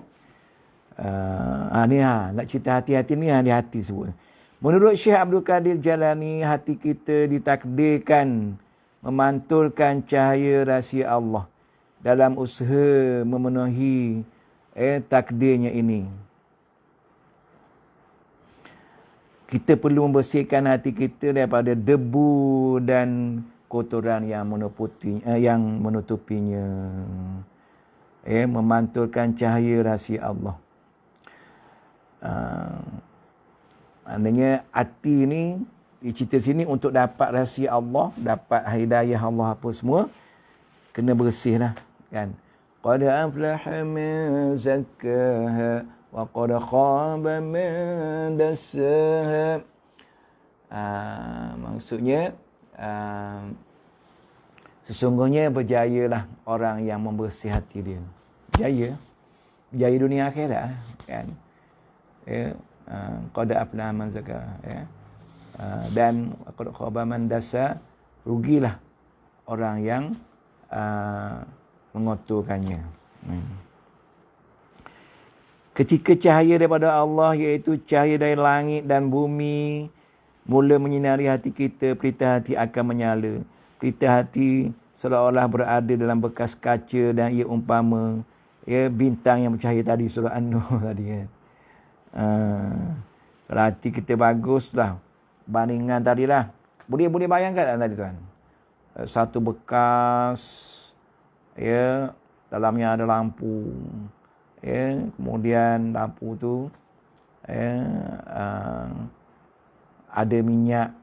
nak cerita hati-hati ni, di hati sebut. Menurut Syekh Abdul Qadir Jalani, hati kita ditakdirkan memantulkan cahaya rahsia Allah dalam usaha memenuhi takdirnya ini. Kita perlu membersihkan hati kita daripada debu dan kotoran yang menutupinya. Memantulkan cahaya rahsia Allah. Maknanya hati ni cerita sini untuk dapat rahsia Allah, dapat hidayah Allah apa semua, kena bersih lah kan. Qad aflaha man zakkaha wa qad khaba man dassaha. Maksudnya sesungguhnya berjayalah orang yang membersih hati dia. Berjaya dunia akhirat kan. Qad aflaha man zakkaha dan qad khaba man dassaha, rugilah orang yang mengotorkannya. Ketika cahaya daripada Allah, iaitu cahaya dari langit dan bumi, mula menyinari hati kita, pelita hati akan menyala. Pelita hati seolah-olah berada dalam bekas kaca dan ia umpama bintang yang bercahaya tadi, surah An-Nur tadi kan. Kalau hati kita baguslah, bandingan tadilah. Boleh bayangkan tak tadi tuan? Satu bekas, dalamnya ada lampu, kemudian lampu tu ada minyak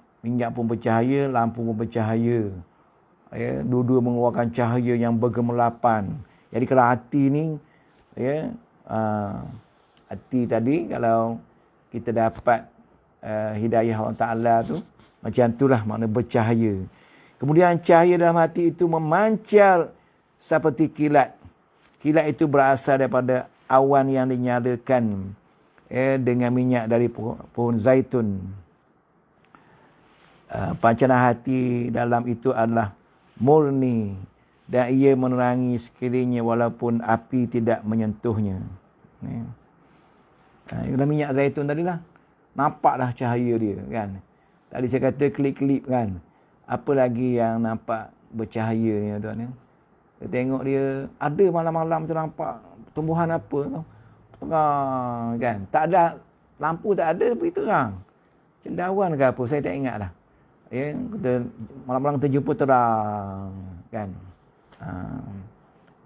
pun bercahaya, lampu pun bercahaya, dua-dua mengeluarkan cahaya yang bergemerlapan. Jadi kalau hati ni, hati tadi kalau kita dapat hidayah Allah Ta'ala tu, macam itulah makna bercahaya. Kemudian cahaya dalam hati itu memancar seperti kilat. Kilat itu berasal daripada awan yang dinyalakan dengan minyak dari pohon zaitun. Pancaran hati dalam itu adalah murni dan ia menerangi sekelilingnya walaupun api tidak menyentuhnya. Dalam minyak zaitun tadilah, nampaklah cahaya dia kan. Tadi saya kata klip-klip kan. Apa lagi yang nampak bercahaya ni tuan? Kita tengok dia, ada malam-malam tu nampak tumbuhan apa tu, terang kan. Tak ada lampu, tak ada, pergi terang. Cendawan ke apa, saya tak ingat dah. Kita malam-malam kita jumpa terang kan.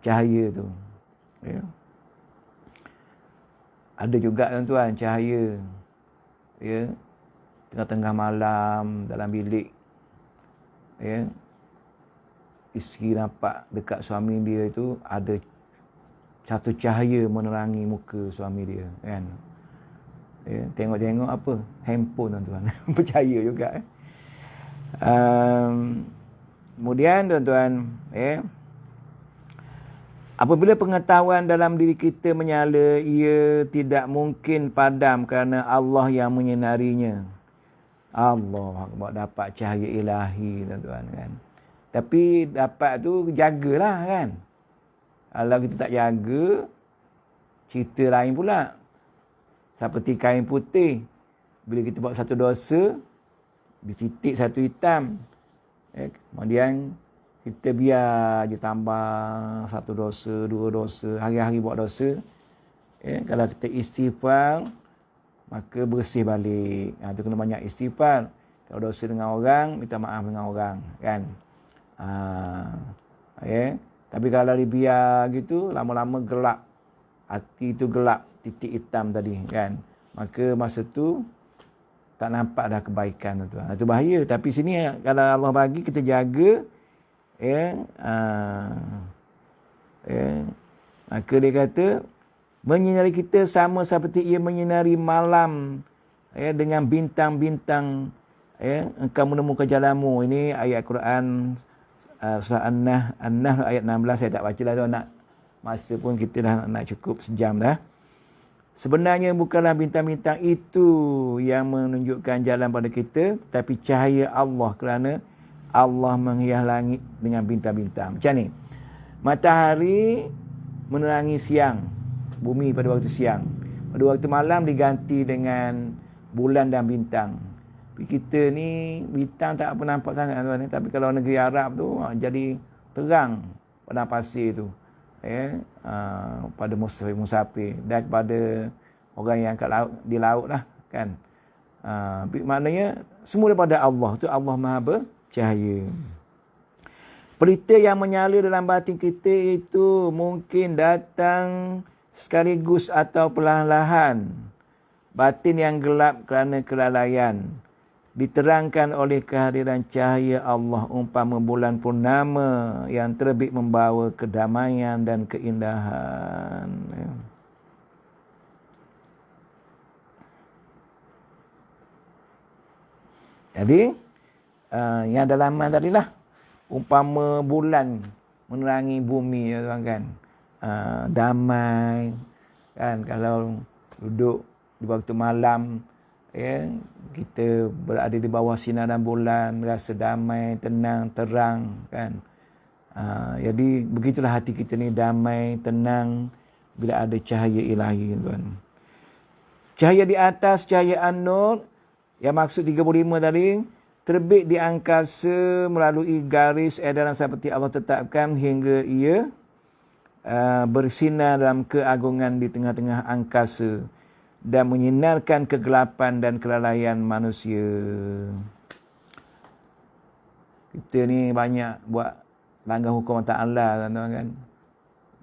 Cahaya tu. Ada juga tuan-tuan cahaya. Tengah-tengah malam dalam bilik. Isteri nampak dekat suami dia itu ada satu cahaya menerangi muka suami dia kan. Tengok-tengok apa? Handphone tuan-tuan. Percaya juga. Kemudian tuan-tuan, apabila pengetahuan dalam diri kita menyala, ia tidak mungkin padam kerana Allah yang menyinarinya. Allah dapat cahaya ilahi tuan-tuan kan. Tapi dapat tu jagalah kan. Kalau kita tak jaga, cerita lain pula. Seperti kain putih. Bila kita buat satu dosa, dititik satu hitam. Kemudian kita biar je tambah satu dosa, dua dosa, hari-hari buat dosa. Kalau kita istighfar, maka bersih balik. Itu kena banyak istighfar. Kalau dosa dengan orang, minta maaf dengan orang kan. Tapi kalau dibiar gitu, lama-lama gelap. Hati itu gelap, titik hitam tadi kan. maka masa tu tak nampak dah kebaikan, tuan. Itu bahaya. Tapi sini kalau Allah bagi kita jaga, maka dia kata menyinari kita sama seperti ia menyinari malam, dengan bintang-bintang, engkau menemukan jalanmu. Ini ayat Quran surah An-Nahl ayat 16. Saya tak baca lah, tuan. Nak masa pun kita dah nak cukup sejam dah. Sebenarnya bukanlah bintang-bintang itu yang menunjukkan jalan pada kita, tetapi cahaya Allah, kerana Allah menghias langit dengan bintang-bintang. Macam ni, matahari menerangi siang, bumi pada waktu siang. Pada waktu malam diganti dengan bulan dan bintang. Tapi kita ni bintang tak apa nampak sangat, tuan. Tapi kalau negeri Arab tu jadi terang padang pasir tu, pada musafir dan kepada orang yang kat laut, di laut lah, kan. Maknanya semua daripada Allah. Tu Allah Maha bercahaya. Pelita yang menyala dalam batin kita itu mungkin datang sekaligus atau perlahan-lahan. Batin yang gelap kerana kelalaian diterangkan oleh kehadiran cahaya Allah, umpama bulan purnama yang terbit membawa kedamaian dan keindahan. Jadi yang dalaman tadilah, umpama bulan menerangi bumi, tuan, kan. Damai, kan. Kalau duduk di waktu malam, kita berada di bawah sinaran bulan, rasa damai, tenang, terang, kan. Jadi begitulah hati kita ni, damai, tenang bila ada cahaya ilahi, tuan. Cahaya di atas, cahaya An-Nur yang maksud 35 tadi, terbit di angkasa melalui garis edaran seperti Allah tetapkan hingga ia bersinar dalam keagungan di tengah-tengah angkasa dan menyinarkan kegelapan dan kelalaian manusia. Kita ni banyak buat langgar hukum Ta'ala, tuan-tuan, kan.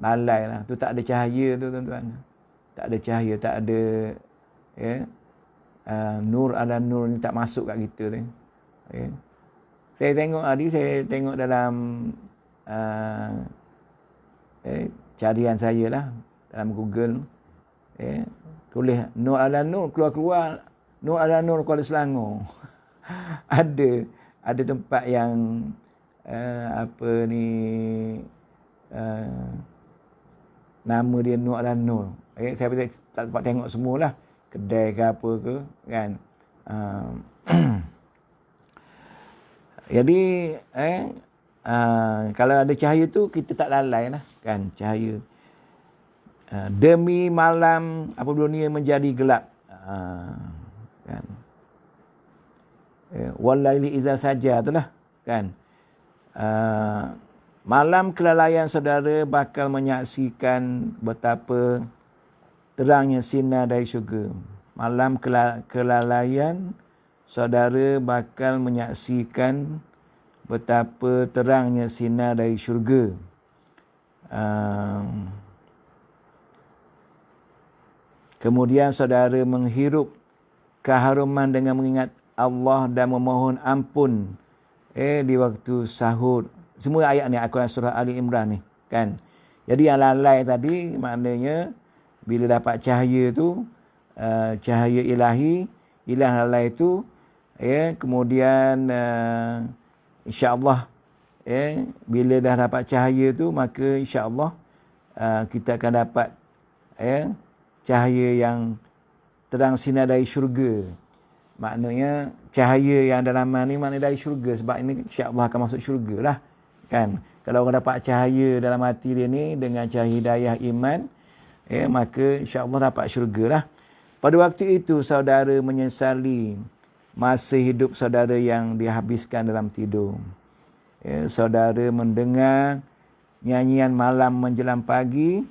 Lalai lah. Tu tak ada cahaya tu, tuan-tuan. Tak ada cahaya, tak ada nur ala nur ni tak masuk kat kita ni. Saya tengok tadi, saya tengok dalam carian saya lah dalam Google, tulis Nur ala Nur, keluar Nur ala Nur Kuala Selangor. ada tempat yang nama dia Nur ala Nur. Saya tak dapat tengok semualah, kedai ke apa ke, kan. Jadi kalau ada cahaya tu kita tak lalai lah, kan, cahaya. Demi malam apabila dunia menjadi gelap, kan. Walaili iza saja itulah, kan. Malam kelalaian saudara bakal menyaksikan betapa terangnya sinar dari syurga. Malam kelalaian saudara bakal menyaksikan betapa terangnya sinar dari syurga. Kemudian saudara menghirup keharuman dengan mengingat Allah dan memohon ampun di waktu sahur. Semua ayat ni Al-Quran surah Ali Imran ni, kan. Jadi yang lalai tadi maknanya bila dapat cahaya tu, cahaya ilahi, hilang lalai tu, kemudian insya-Allah bila dah dapat cahaya tu, maka insya-Allah kita akan dapat cahaya yang terang sinar dari syurga. Maknanya cahaya yang dalaman ni maknanya dari syurga, sebab ini insya-Allah akan masuk syurga lah, kan. Kalau orang dapat cahaya dalam hati dia ni dengan cahaya hidayah iman, maka insya-Allah dapat syurga lah. Pada waktu itu saudara menyesali masa hidup saudara yang dihabiskan dalam tidur. Saudara mendengar nyanyian malam menjelang pagi,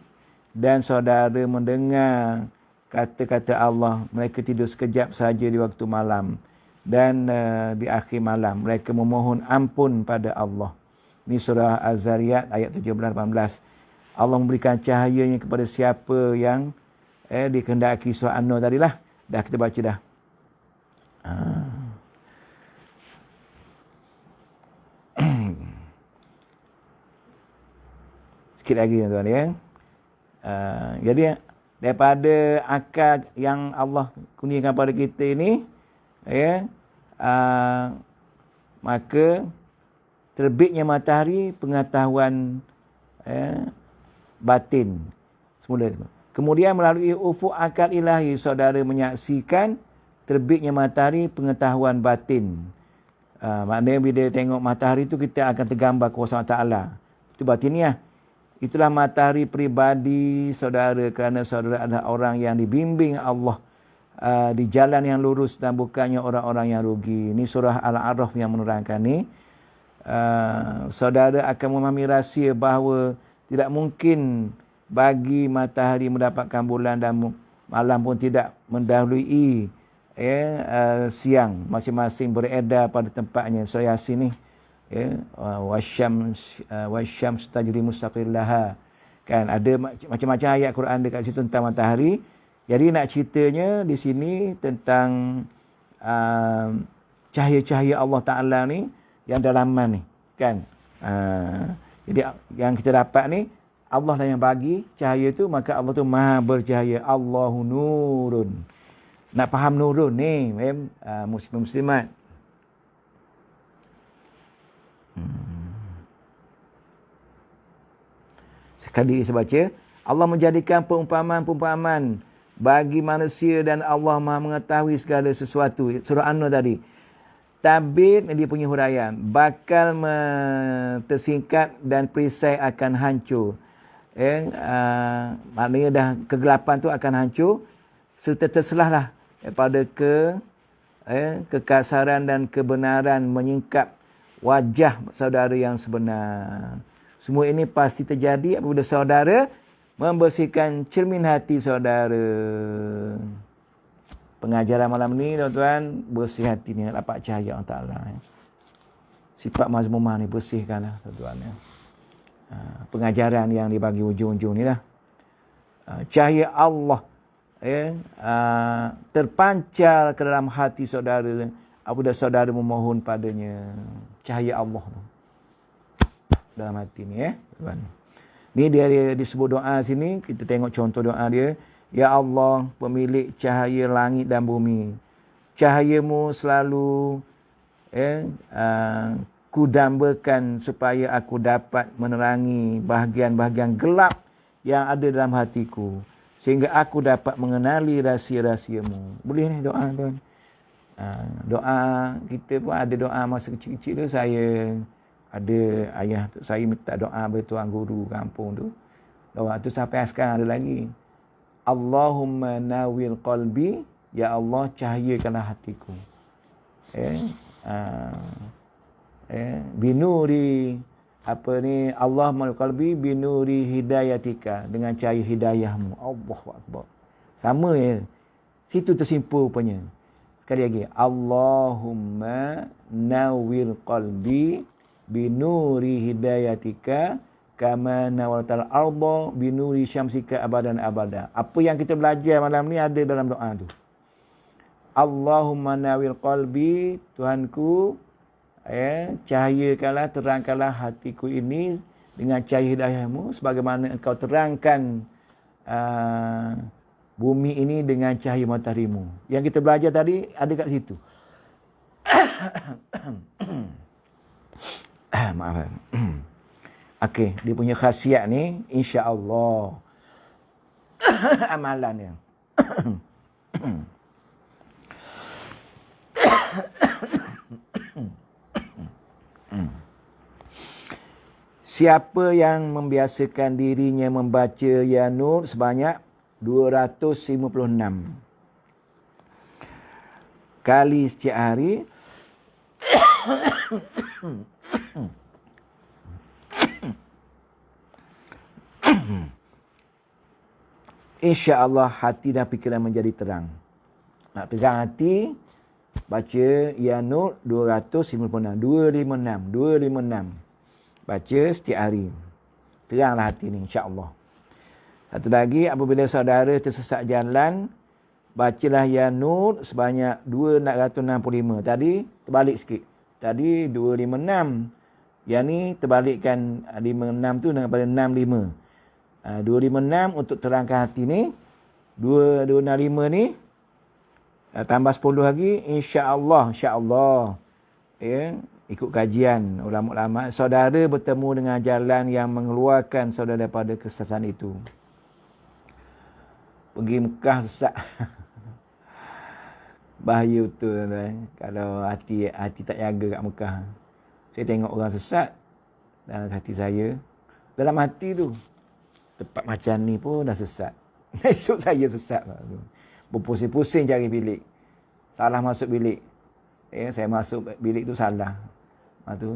dan saudara mendengar kata-kata Allah. Mereka tidur sekejap saja di waktu malam, dan di akhir malam mereka memohon ampun pada Allah. Ini surah Az-Zariyat ayat 17-18. Allah memberikan cahayanya kepada siapa yang dikehendaki, surah An-Nur tadilah. Dah kita baca dah. Sikit lagi tuan ya. Jadi daripada akal yang Allah kurniakan pada kita ini, ya, maka terbitnya matahari pengetahuan batin semula. Kemudian melalui ufuk akal ilahi, saudara menyaksikan terbitnya matahari pengetahuan batin. Maknanya bila tengok matahari tu kita akan tergambar kuasa Allah. Itu batiniah. Itulah matahari peribadi saudara, kerana saudara adalah orang yang dibimbing Allah di jalan yang lurus dan bukannya orang-orang yang rugi. Ini surah Al-A'raf yang menerangkan ni. Saudara akan memahami rahsia bahawa tidak mungkin bagi matahari mendapatkan bulan dan malam pun tidak mendahului siang, masing-masing beredar pada tempatnya. Surah Yasin ni, wasyams tajri mustaqil laha. Kan ada macam-macam ayat Quran dekat situ tentang matahari. Jadi nak ceritanya di sini tentang cahaya-cahaya Allah Taala ni yang dalaman ni, kan. Jadi yang kita dapat ni Allah lah yang bagi cahaya tu, maka Allah tu maha bercahaya. Allahu nurun. Nak faham nurun ni, muslim-muslimat. Sekali saya baca, Allah menjadikan perumpamaan-perumpamaan bagi manusia dan Allah maha mengetahui segala sesuatu. Surah An-Nur tadi. Tabir dia punya huraian, bakal tersingkap dan perisai akan hancur. Maknanya dah kegelapan tu akan hancur, serta terselahlah daripada kekasaran dan kebenaran menyingkap wajah saudara yang sebenar. Semua ini pasti terjadi apabila saudara membersihkan cermin hati saudara. Pengajaran malam ni tuan-tuan, bersih hati ni, nak dapat cahaya Allah Ta'ala. Sifat mazmumah ni bersihkanlah tuan-tuan. Pengajaran yang dibagi ujung-ujung ni lah. Cahaya Allah terpancar ke dalam hati saudara apabila saudara memohon padanya. Cahaya Allah tu dalam hati ni, tuan. Ni dia disebut doa sini. Kita tengok contoh doa dia. Ya Allah, pemilik cahaya langit dan bumi, cahayamu selalu kudambakan supaya aku dapat menerangi bahagian-bahagian gelap yang ada dalam hatiku, sehingga aku dapat mengenali rahsia-rahsiamu. Boleh ni doa tuan. Doa kita pun ada doa masa kecil-kecil tu. Saya ada ayah saya minta doa bertuan guru kampung tu. Doa tu sampai sekarang ada lagi. Allahumma nawwir qalbi, ya Allah cahayakanlah hatiku. Binuri Allahumma nawwir qalbi binuri hidayatika, dengan cahaya hidayahmu. Allahu akbar. Sama ya. Situ tersimpul rupanya. Sekali lagi. Allahumma nawwir qalbi binuri hidayatika kama nawaltal arda binuri syamsika abadan abada. Apa yang kita belajar malam ni ada dalam doa tu. Allahumma nawwir qalbi, Tuhanku, cahayakanlah, terangkanlah hatiku ini dengan cahaya hidayahmu sebagaimana engkau terangkan bumi ini dengan cahaya mataharimu. Yang kita belajar tadi ada kat situ. Maaf. Okey, dia punya khasiat ni insya-Allah amalan dia. Siapa yang membiasakan dirinya membaca Ya Nur sebanyak 256 kali setiap hari, insya-Allah hati dan fikiran menjadi terang. Nak terang hati, baca Ya Nur 256. Baca setiap hari. Teranglah hati ni insya-Allah. Satu lagi, apabila saudara tersesat jalan, bacalah ya nur sebanyak 265. Tadi terbalik sikit. Tadi 256. Yang ni terbalikkan 56 tu daripada 65. 256 untuk terangkan hati ni. 265 ni tambah 10 lagi, insya-Allah. Ya, ikut kajian ulama-ulama, saudara bertemu dengan jalan yang mengeluarkan saudara daripada kesesatan itu. Pergi Mekah sesat. Bahaya betul tuan-tuan. Kalau hati tak jaga kat Mekah. Saya tengok orang sesat dalam hati saya. Dalam hati tu, tempat macam ni pun dah sesat. Esok saya sesat. Berpusing-pusing cari bilik. Salah masuk bilik. Saya masuk bilik tu salah. Tu,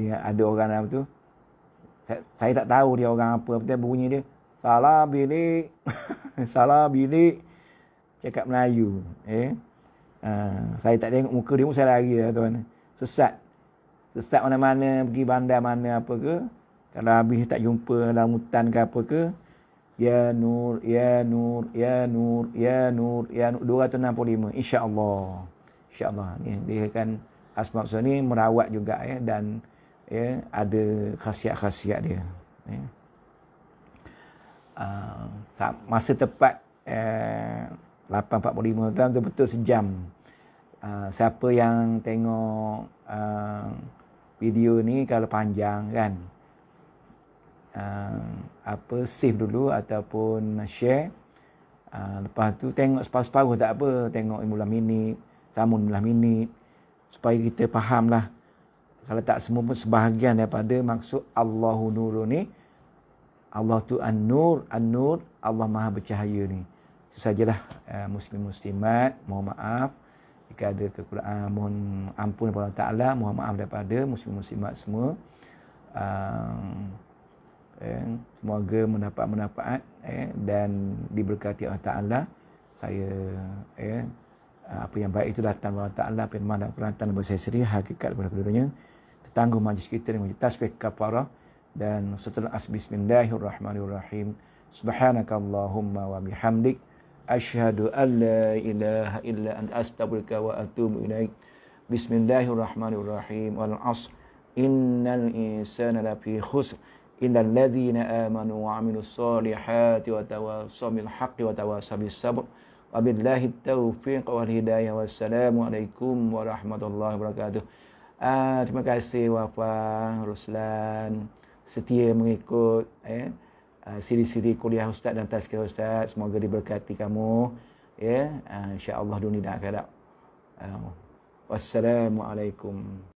ada orang dalam tu. Saya tak tahu dia orang apa. Betul bunyi dia. Salah bilik. Salah bilik. Cakap Melayu. Saya tak tengok muka dia pun saya lari lah tuan. Sesat. Sesat mana-mana. Pergi bandar mana apa ke. Kalau habis tak jumpa dalam hutan ke apa ke. Ya Nur, Ya Nur, Ya Nur, Ya Nur, Ya Nur. 265. InsyaAllah. InsyaAllah. Dia kan Asma' Husna ni merawat juga dan ada khasiat-khasiat dia. Masa tepat 8.45 tu betul-betul sejam. Siapa yang tengok video ni kalau panjang kan, save dulu ataupun share. Lepas tu tengok separuh-separuh tak apa, tengok 15 minit, sambung 15 minit supaya kita fahamlah. Kalau tak semua pun sebahagian daripada maksud Allahu Nuru ni. Allah tu An-Nur, An-Nur, Allah Maha bercahaya ni. Itu sajalah muslim muslimat, mohon maaf jika ada kekurangan, mohon ampun kepada Allah Taala, mohon maaf daripada muslim muslimat semua. Semoga mendapat manfaat dan diberkati Allah Taala. Saya apa yang baik itu datang dari Allah Taala, apa yang mana perantara bersih seri hakikat kepada kedudukannya. Tertangguh majlis kita dengan tasbih kafarah dan setelah bismillahirrahmanirrahim. Subhanakallahumma wa bihamdik asyhadu an la ilaha illa anta astaghfiruka wa atubu ilaik. Bismillahirrahmanirrahim. Wal 'ashr innal insana lafi khusr illal ladzina amanu wa 'amilus solihati wa tawassaw bil haqqi wa tawassaw bis sabr. Wabillahi taufiq wal hidayah. Wassalamualaikum warahmatullahi wabarakatuh. Terima kasih Wafa Ruslan setia mengikut siri-siri kuliah Ustaz dan tazkirah Ustaz. Semoga diberkati kamu insya-Allah dunia dan akhirat. Wassalamualaikum.